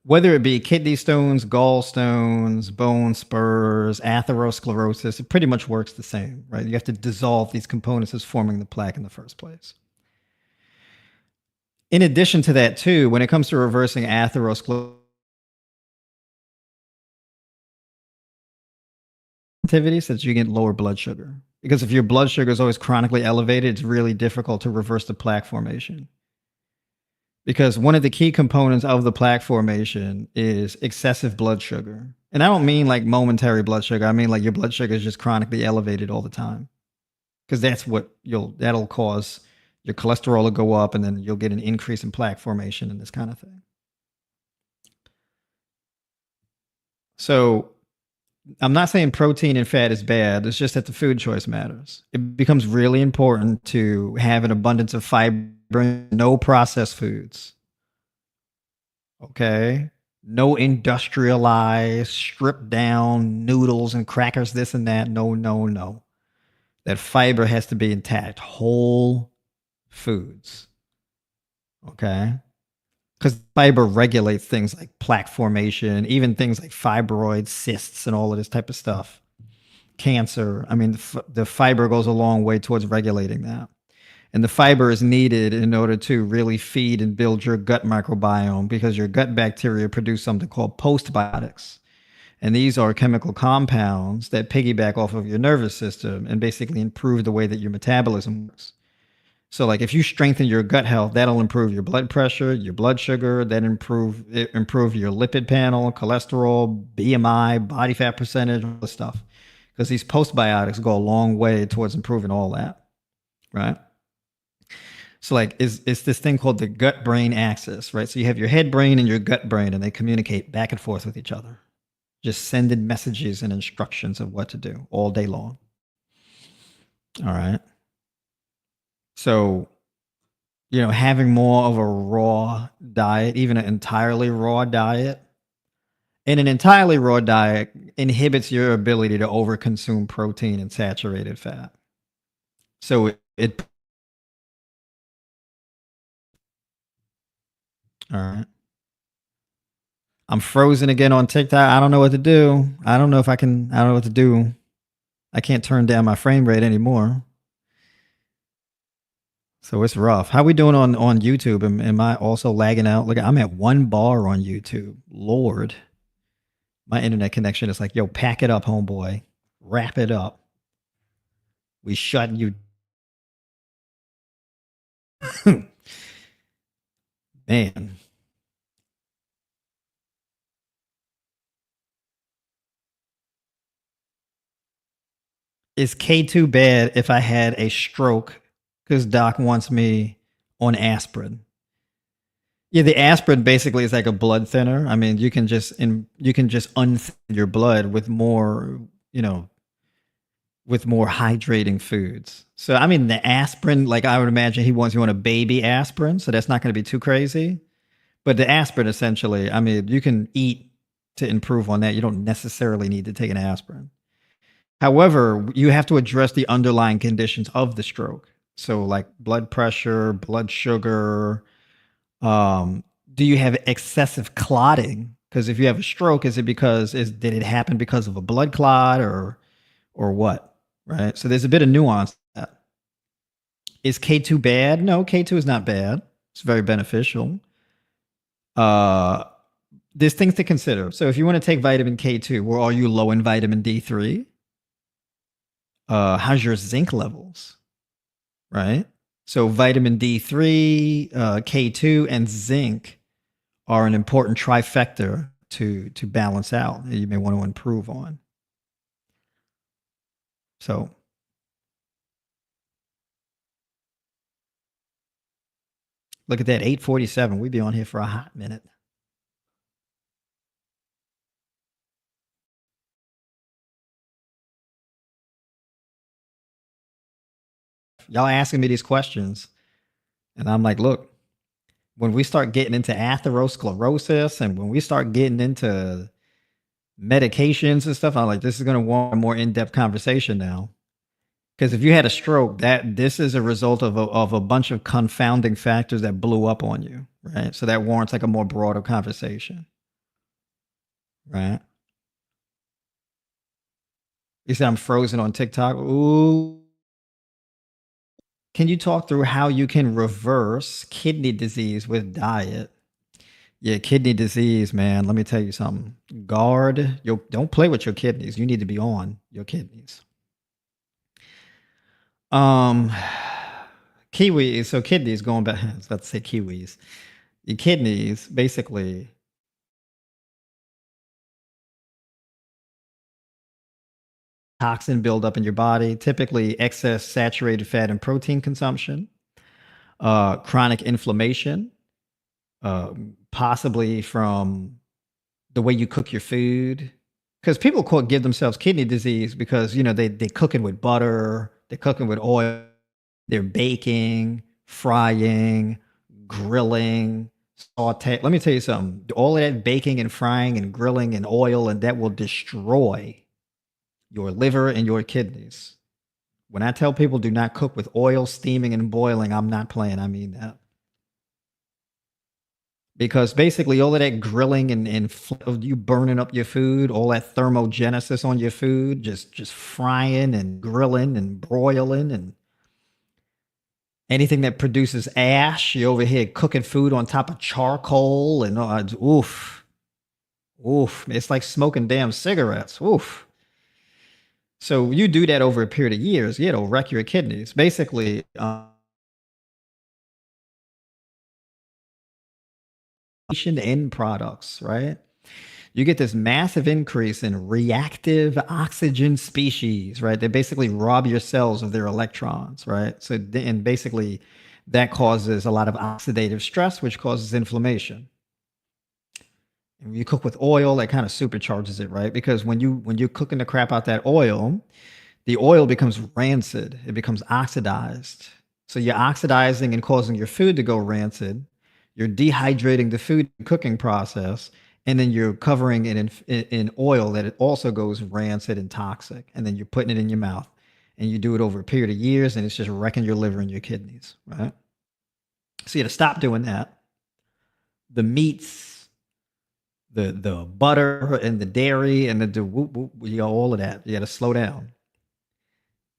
whether it be kidney stones, gallstones, bone spurs, atherosclerosis, it pretty much works the same, right? You have to dissolve these components as forming the plaque in the first place. In addition to that, too, when it comes to reversing atherosclerosis activity, so that you get lower blood sugar. Because if your blood sugar is always chronically elevated, it's really difficult to reverse the plaque formation. Because one of the key components of the plaque formation is excessive blood sugar. And I don't mean like momentary blood sugar. I mean like your blood sugar is just chronically elevated all the time. Because that'll cause your cholesterol to go up and then you'll get an increase in plaque formation and this kind of thing. So I'm not saying protein and fat is bad. It's just that the food choice matters. It becomes really important to have an abundance of fiber, no processed foods. Okay. No industrialized, stripped down noodles and crackers, this and that. No, no, no. That fiber has to be intact. Whole foods. Okay. Because fiber regulates things like plaque formation, even things like fibroids, cysts, and all of this type of stuff. Cancer. I mean, the fiber goes a long way towards regulating that. And the fiber is needed in order to really feed and build your gut microbiome because your gut bacteria produce something called postbiotics. And these are chemical compounds that piggyback off of your nervous system and basically improve the way that your metabolism works. So like if you strengthen your gut health, that'll improve your blood pressure, your blood sugar, that improve your lipid panel, cholesterol, BMI, body fat percentage, all this stuff. Because these postbiotics go a long way towards improving all that, right? So like it's this thing called the gut brain axis, right? So you have your head brain and your gut brain and they communicate back and forth with each other. Just sending messages and instructions of what to do all day long. All right. So, having more of a raw diet, even an entirely raw diet, and an entirely raw diet inhibits your ability to overconsume protein and saturated fat. So all right. I'm frozen again on TikTok. I don't know what to do. I don't know if I can, I don't know what to do. I can't turn down my frame rate anymore. So it's rough. How we doing on YouTube? Am I also lagging out? Look, I'm at 1 bar on YouTube. Lord, my internet connection is like, yo, pack it up, homeboy. Wrap it up. We shutting you. Man. Is K2 bad if I had a stroke because doc wants me on aspirin? Yeah, the aspirin basically is like a blood thinner. I mean, you can just unthin your blood with more, you know, with more hydrating foods. So I mean, the aspirin, like I would imagine he wants you on a baby aspirin, so that's not going to be too crazy. But the aspirin, essentially, I mean, you can eat to improve on that. You don't necessarily need to take an aspirin. However, you have to address the underlying conditions of the stroke. So, like blood pressure, blood sugar. Um, do you have excessive clotting? Because if you have a stroke, is it because did it happen because of a blood clot or what? Right. So there's a bit of nuance to that. Is K2 bad? No, K2 is not bad. It's very beneficial. Uh, there's things to consider. So if you want to take vitamin K2, well, are you low in vitamin D3? How's your zinc levels? Right. So vitamin D3, K2, and zinc are an important trifecta to balance out that you may want to improve on. So look at that, 8:47. We'd be on here for a hot minute. Y'all asking me these questions, and I'm like, look, when we start getting into atherosclerosis and when we start getting into medications and stuff, I'm like, this is going to want a more in-depth conversation now. Because if you had a stroke, that this is a result of a bunch of confounding factors that blew up on you, right? So that warrants like a more broader conversation, right? You say I'm frozen on TikTok. Ooh. Can you talk through how you can reverse kidney disease with diet? Yeah, kidney disease, man. Let me tell you something. Don't play with your kidneys. You need to be on your kidneys. Um, kiwis. So kidneys going back. I was about to say kiwis. Your kidneys basically toxin buildup in your body. Typically, excess saturated fat and protein consumption, chronic inflammation, possibly from the way you cook your food. Because people quote give themselves kidney disease because they cooking with butter, they're cooking with oil, they're baking, frying, grilling, saute. Let me tell you something. All of that baking and frying and grilling and oil and that will destroy your liver and your kidneys. When I tell people do not cook with oil, steaming, and boiling, I'm not playing. I mean that. Because basically all of that grilling and you burning up your food, all that thermogenesis on your food, just frying and grilling and broiling and anything that produces ash, you over here cooking food on top of charcoal and oof, oof. It's like smoking damn cigarettes. Oof. So you do that over a period of years, yeah, it'll wreck your kidneys. Basically, end products, right? You get this massive increase in reactive oxygen species, right? They basically rob your cells of their electrons, right? So, and basically, that causes a lot of oxidative stress, which causes inflammation. And when you cook with oil, that kind of supercharges it, right? Because when you're cooking the crap out that oil, the oil becomes rancid. It becomes oxidized. So you're oxidizing and causing your food to go rancid. You're dehydrating the food cooking process, and then you're covering it in oil that it also goes rancid and toxic. And then you're putting it in your mouth, and you do it over a period of years, and it's just wrecking your liver and your kidneys, right? So you got to stop doing that. The meats, the butter and the dairy and the whoop, whoop, all of that. You got to slow down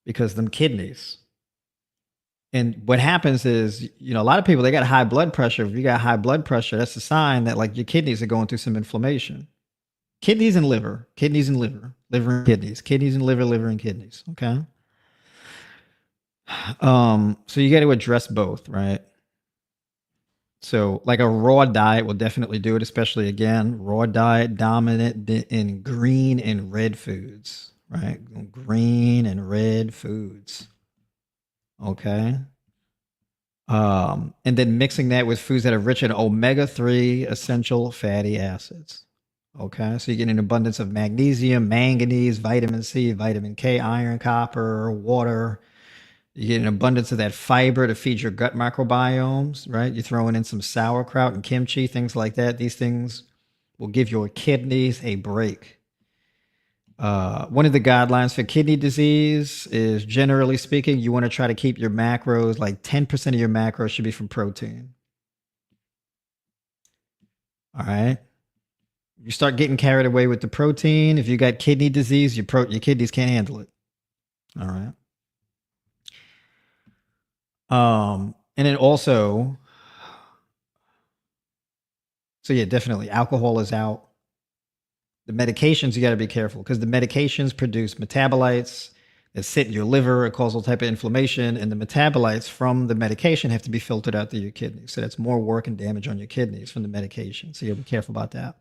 because them kidneys. And what happens is, a lot of people they got high blood pressure. If you got high blood pressure, that's a sign that like your kidneys are going through some inflammation. Kidneys and liver, kidneys and liver, liver and kidneys, kidneys and liver, liver and kidneys. Okay. So you got to address both, right? So like a raw diet will definitely do it, especially again, raw diet dominant in green and red foods, right? Green and red foods. Okay. And then mixing that with foods that are rich in omega-3 essential fatty acids. Okay, so you get an abundance of magnesium, manganese, vitamin C, vitamin K, iron, copper, water. You get an abundance of that fiber to feed your gut microbiomes, right? You're throwing in some sauerkraut and kimchi, things like that. These things will give your kidneys a break. One of the guidelines for kidney disease is, generally speaking, you want to try to keep your macros, like 10% of your macros should be from protein. All right. You start getting carried away with the protein. If you got kidney disease, your kidneys can't handle it. All right. And then also, so yeah, definitely alcohol is out. The medications, you got to be careful because the medications produce metabolites that sit in your liver and cause all type of inflammation, and the metabolites from the medication have to be filtered out through your kidneys. So that's more work and damage on your kidneys from the medication. So you got to be careful about that.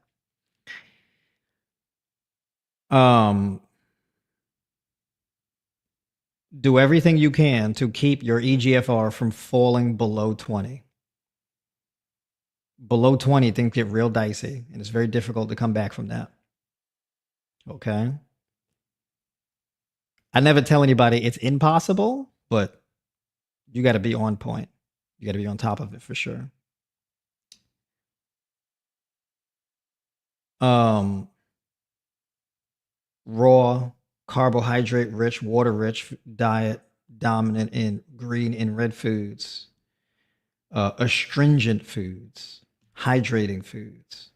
Do everything you can to keep your EGFR from falling below 20. Below 20, things get real dicey, and it's very difficult to come back from that. Okay. I never tell anybody it's impossible, but you got to be on point. You got to be on top of it for sure. Raw, carbohydrate rich, water rich diet dominant in green and red foods, astringent foods, hydrating foods.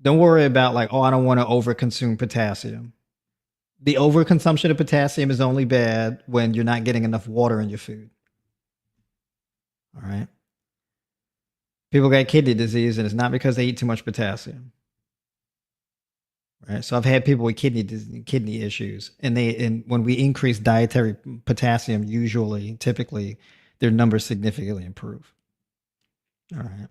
Don't worry about like, oh, I don't want to overconsume potassium. The overconsumption of potassium is only bad when you're not getting enough water in your food. All right. People got kidney disease, and it's not because they eat too much potassium. Right. So I've had people with kidney issues, and when we increase dietary potassium, typically, their numbers significantly improve. All right.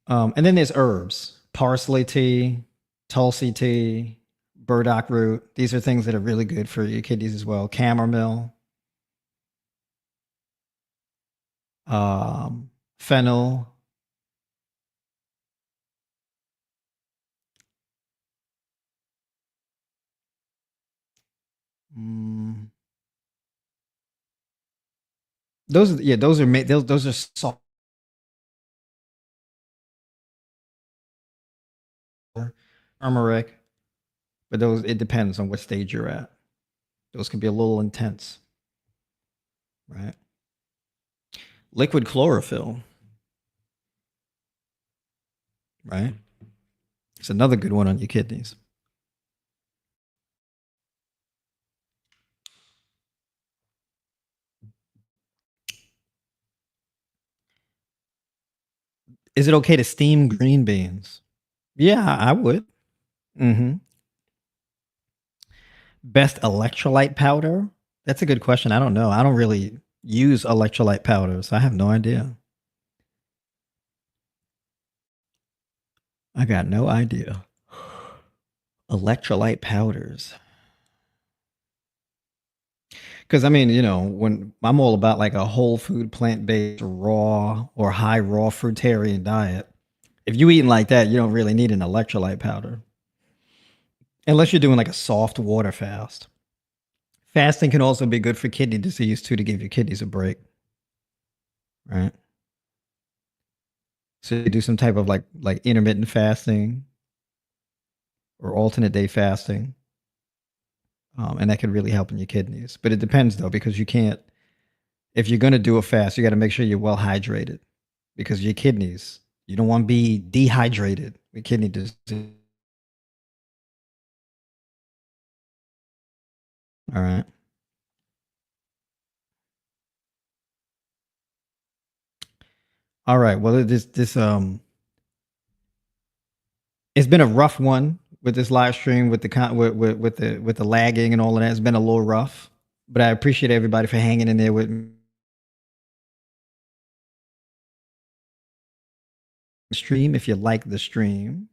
And then there's herbs, parsley tea, tulsi tea, burdock root. These are things that are really good for your kidneys as well. Chamomile, fennel. Mm, those are salt, turmeric, but those it depends on what stage you're at. Those can be a little intense, right? Liquid chlorophyll, right? It's another good one on your kidneys. Is it okay to steam green beans? Yeah, I would. Hmm. Best electrolyte powder? That's a good question. I don't know. I don't really use electrolyte powders. I have no idea. I got no idea. Electrolyte powders. Because I mean, when I'm all about like a whole food, plant based, raw or high raw fruitarian diet, if you eating like that, you don't really need an electrolyte powder unless you're doing like a soft water fast. Fasting can also be good for kidney disease too, to give your kidneys a break, right? So you do some type of like intermittent fasting or alternate day fasting, and that can really help in your kidneys. But it depends though, because you can't. If you're going to do a fast, you got to make sure you're well hydrated because your kidneys. You don't want to be dehydrated with kidney disease. All right. All right. Well, it's been a rough one with this live stream with the with the lagging and all of that. It's been a little rough, but I appreciate everybody for hanging in there with me. stream if you like the stream.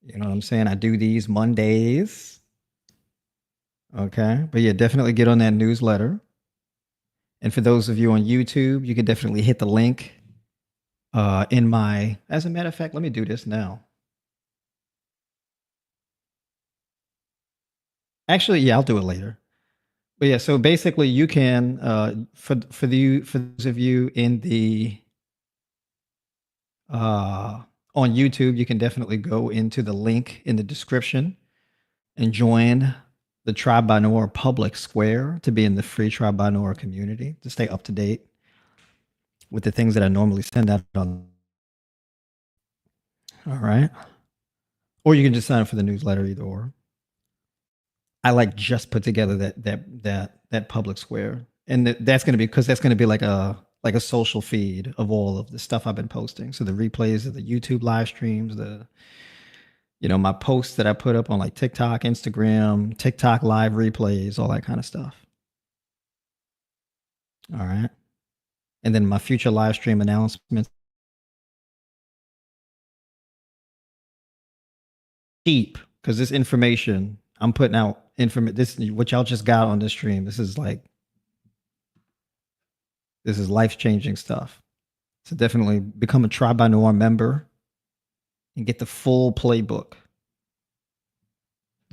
You know what I'm saying? I do these Mondays. Okay. But yeah, definitely get on that newsletter. And for those of you on YouTube, you can definitely hit the link in my, as a matter of fact, let me do this now. Actually, yeah, I'll do it later. But yeah, so basically you can, for those of you in the, on YouTube, you can definitely go into the link in the description and join the Tribe by Noire public square to be in the free Tribe by Noire community to stay up to date with the things that I normally send out on. All right. Or you can just sign up for the newsletter, either or. I like just put together that public square, and that's going to be because that's going to be like a social feed of all of the stuff I've been posting. So the replays of the YouTube live streams, my posts that I put up on like TikTok, Instagram, TikTok live replays, all that kind of stuff. All right. And then my future live stream announcements. Cheap, because this information I'm putting out, this what y'all just got on this stream. This is life-changing stuff. So definitely become a Tribe by Noire member and get the full playbook.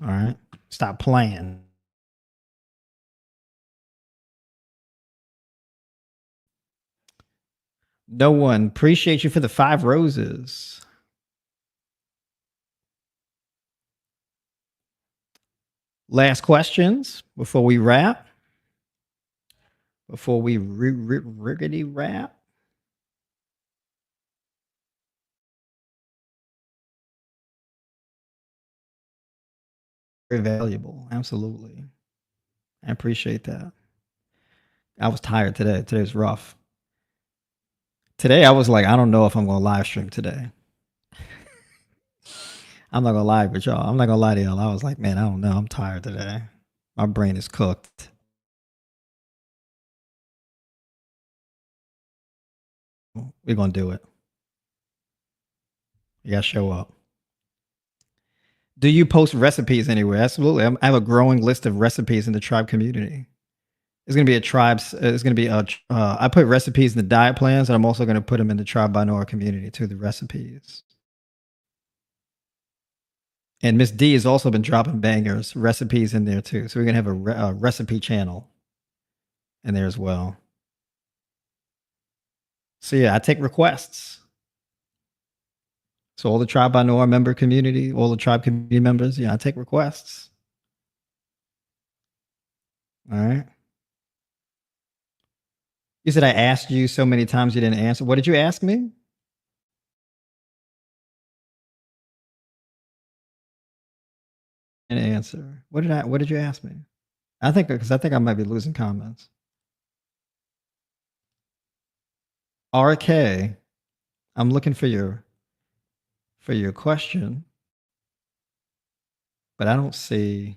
All right. Stop playing. No one. Appreciate you for the 5 roses. Last questions before we wrap. Before we riggedy wrap. Very valuable. Absolutely. I appreciate that. I was tired today. Today was rough. Today I was like, I don't know if I'm going to live stream today. I'm not going to lie with y'all. I'm not going to lie to y'all. I was like, man, I don't know. I'm tired today. My brain is cooked. We're going to do it. You got to show up. Do you post recipes anywhere? Absolutely. I have a growing list of recipes in the tribe community. It's going to be a tribes. It's going to be I put recipes in the diet plans, and I'm also going to put them in the Tribe by Noire community too. The recipes. And Miss D has also been dropping bangers recipes in there too. So we're going to have a recipe channel in there as well. So yeah, I take requests. So all the Tribe by Noire member community, all the tribe community members, yeah, I take requests. All right. You said I asked you so many times you didn't answer. What did you ask me? An answer. What did you ask me? I think I might be losing comments. RK, I'm looking for your question, but I don't see.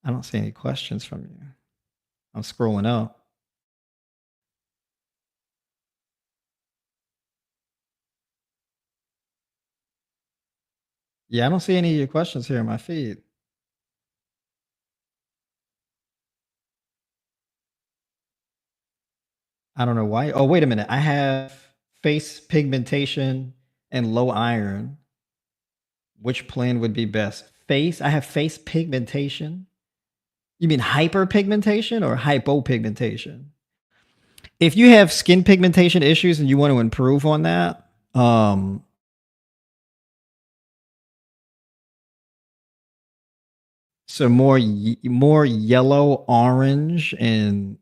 I don't see any questions from you. I'm scrolling up. Yeah, I don't see any of your questions here in my feed. I don't know why. Oh, wait a minute. I have face pigmentation and low iron. Which plan would be best? Face? I have face pigmentation. You mean hyperpigmentation or hypopigmentation? If you have skin pigmentation issues and you want to improve on that, so more yellow, orange, and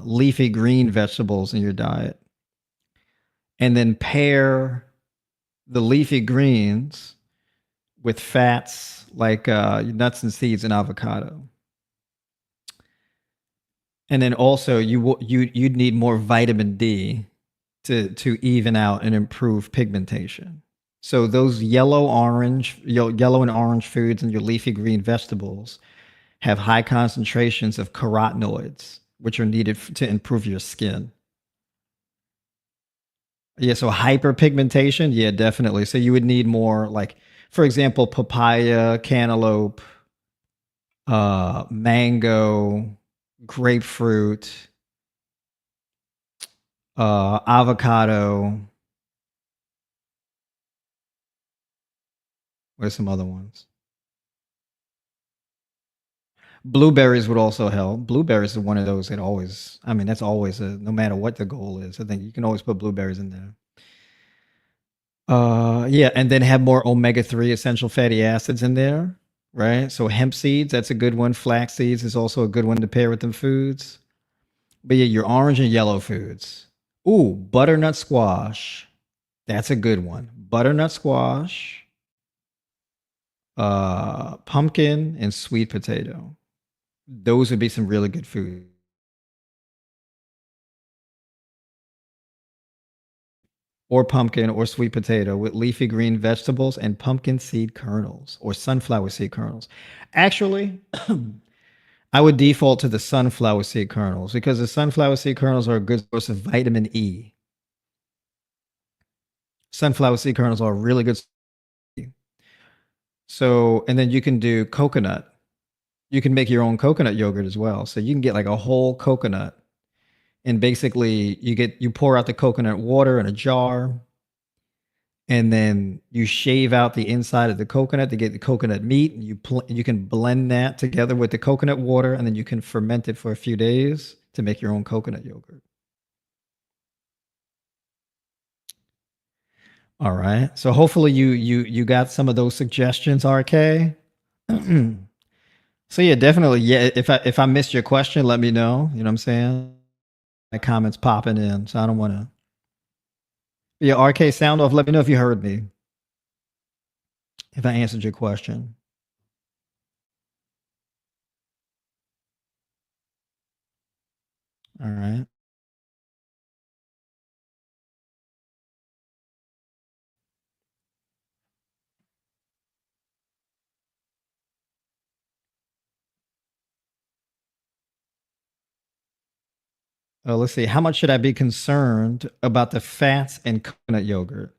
leafy green vegetables in your diet, and then pair the leafy greens with fats like nuts and seeds and avocado. And then also you'd need more vitamin D to even out and improve pigmentation. So those yellow and orange foods and your leafy green vegetables have high concentrations of carotenoids, which are needed to improve your skin. Yeah, so hyperpigmentation, yeah, definitely. So you would need more, like, for example, papaya, cantaloupe, mango, grapefruit, avocado. What are some other ones? Blueberries would also help. Blueberries are one of those that always, I mean, that's always a, no matter what the goal is. I think you can always put blueberries in there. Yeah, and then have more omega-3 essential fatty acids in there, right? So hemp seeds, that's a good one. Flax seeds is also a good one to pair with them foods. But yeah, your orange and yellow foods. Ooh, butternut squash. That's a good one. Butternut squash, pumpkin, and sweet potato. Those would be some really good food. Or pumpkin or sweet potato with leafy green vegetables and pumpkin seed kernels or sunflower seed kernels. Actually, I would default to the sunflower seed kernels because the sunflower seed kernels are a good source of vitamin E. Sunflower seed kernels are really good. So, and then you can do coconut. You can make your own coconut yogurt as well. So you can get like a whole coconut and basically you pour out the coconut water in a jar and then you shave out the inside of the coconut to get the coconut meat and you can blend that together with the coconut water and then you can ferment it for a few days to make your own coconut yogurt. All right. So hopefully you got some of those suggestions, RK. So yeah, definitely. Yeah, if I missed your question, let me know. You know what I'm saying? My comments popping in, so I don't want to. Yeah, RK sound off. Let me know if you heard me. If I answered your question. All right. Let's see. How much should I be concerned about the fats in coconut yogurt?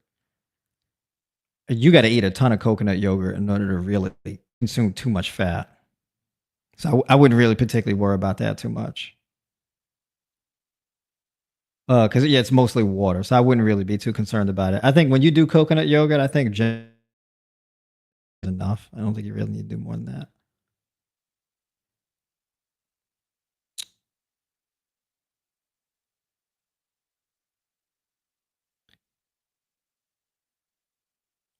You got to eat a ton of coconut yogurt in order to really consume too much fat. So I wouldn't really particularly worry about that too much. Because yeah, it's mostly water, so I wouldn't really be too concerned about it. I think when you do coconut yogurt, I think enough. I don't think you really need to do more than that.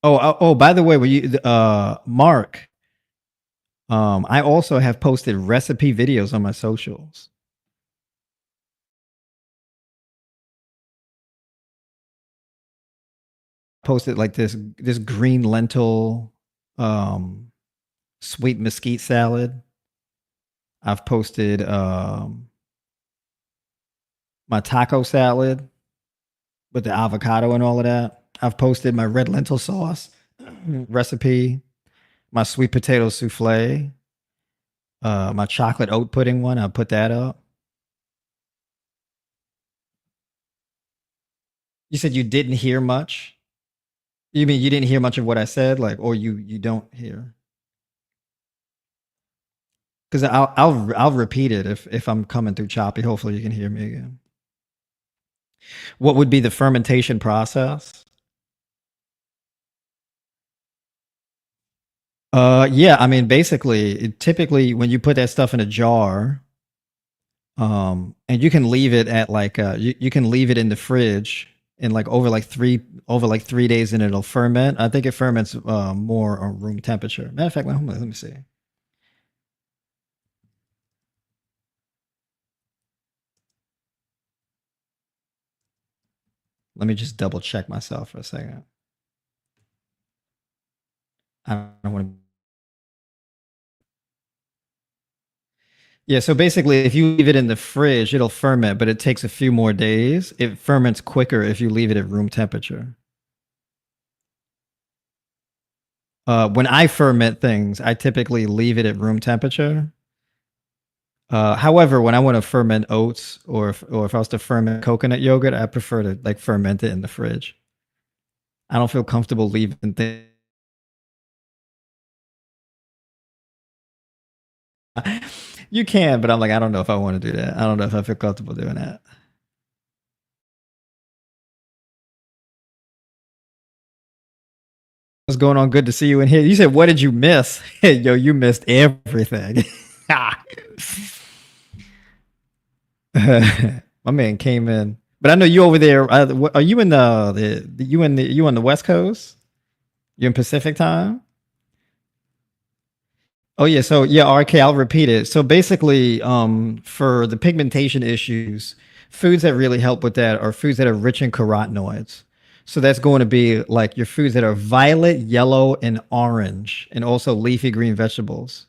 Oh, by the way, Mark, I also have posted recipe videos on my socials. Posted like this green lentil um sweet mesquite salad. I've posted my taco salad with the avocado and all of that. I've posted my red lentil sauce recipe, my sweet potato souffle, my chocolate oat pudding one. I put that up. You said you didn't hear much. You mean you didn't hear much of what I said, like, or you don't hear? Because I'll repeat it if I'm coming through choppy. Hopefully you can hear me again. What would be the fermentation process? Yeah, I mean, basically, typically when you put that stuff in a jar, and you can leave it at like you can leave it in the fridge and like over like 3 days and it'll ferment. I think it ferments more on room temperature. Matter of fact, let me see. Let me just double check myself for a second. I don't want to. Yeah, so basically, if you leave it in the fridge, it'll ferment, but it takes a few more days. It ferments quicker if you leave it at room temperature. When I ferment things, I typically leave it at room temperature. However, when I want to ferment oats or if I was to ferment coconut yogurt, I prefer to like ferment it in the fridge. I don't feel comfortable leaving things. You can, but I'm like, I don't know if I want to do that. I don't know if I feel comfortable doing that. What's going on? Good to see you in here. You said, what did you miss? Yo, you missed everything. My man came in, but I know you over there. Are you in you on the West Coast? You in Pacific time? Oh yeah, so yeah, RK, I'll repeat it. So basically, for the pigmentation issues, foods that really help with that are foods that are rich in carotenoids. So that's going to be like your foods that are violet, yellow, and orange, and also leafy green vegetables.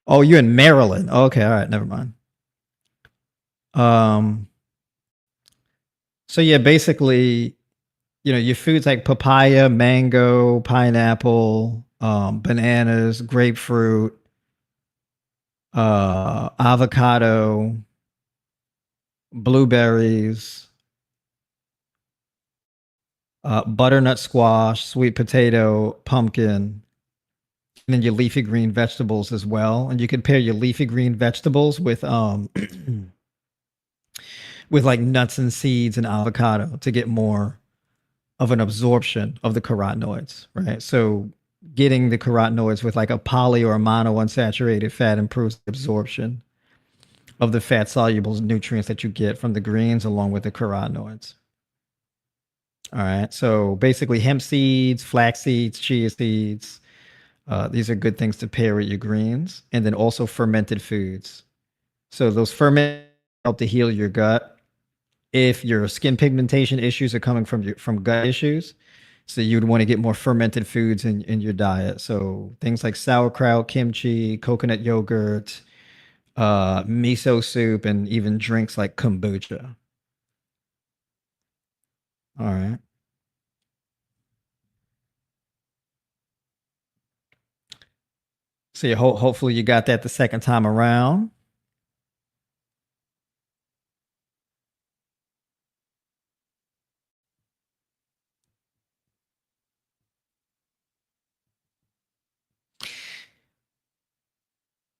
Oh, you're in Maryland. Okay, all right, never mind. Um, so yeah, basically, your foods like papaya, mango, pineapple, bananas, grapefruit, avocado, blueberries, butternut squash, sweet potato, pumpkin, and then your leafy green vegetables as well. And you can pair your leafy green vegetables with with like nuts and seeds and avocado to get more of an absorption of the carotenoids, right? So getting the carotenoids with like a poly or a mono unsaturated fat improves the absorption of the fat soluble nutrients that you get from the greens along with the carotenoids. All right. So basically, hemp seeds, flax seeds, chia seeds. These are good things to pair with your greens, and then also fermented foods. So those ferment help to heal your gut. If your skin pigmentation issues are coming from gut issues, so you'd want to get more fermented foods in your diet. So things like sauerkraut, kimchi, coconut yogurt, miso soup, and even drinks like kombucha. All right. So hopefully you got that the second time around.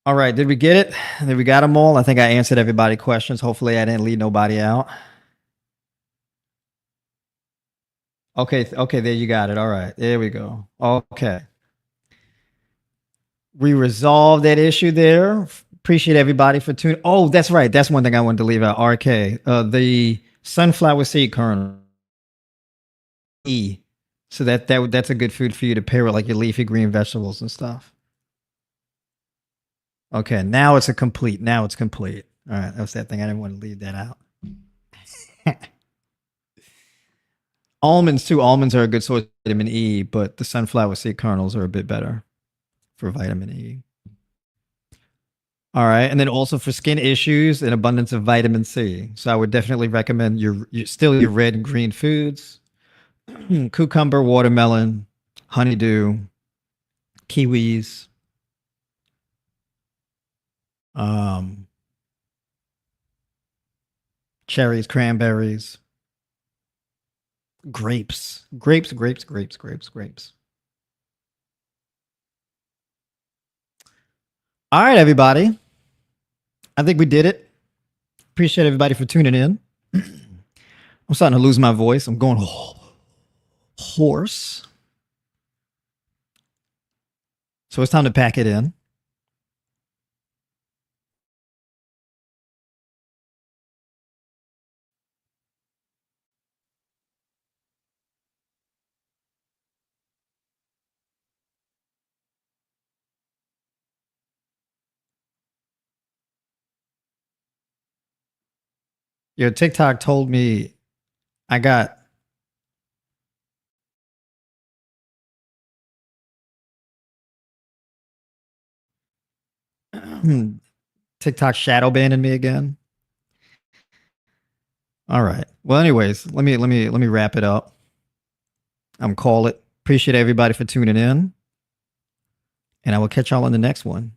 All right. Did we get it? Did we got them all? I think I answered everybody's questions. Hopefully I didn't leave nobody out. Okay. Okay. There you got it. All right. There we go. Okay. We resolved that issue there. Appreciate everybody for tuning. Oh, that's right. That's one thing I wanted to leave out. RK, the sunflower seed kernel. E. So that's a good food for you to pair with like your leafy green vegetables and stuff. Okay, now it's complete. Now it's complete. All right, that's that thing. I didn't want to leave that out. Almonds too. Almonds are a good source of vitamin E, but the sunflower seed kernels are a bit better for vitamin E. All right, and then also for skin issues, an abundance of vitamin C. So I would definitely recommend your red and green foods: cucumber, watermelon, honeydew, kiwis, um, cherries, cranberries, grapes. All right, everybody. I think we did it. Appreciate everybody for tuning in. I'm starting to lose my voice. I'm going hoarse. So it's time to pack it in. Your TikTok told me I got TikTok shadow banning me again. All right. Well, anyways, let me wrap it up. I'm call it. Appreciate everybody for tuning in, and I will catch y'all on the next one.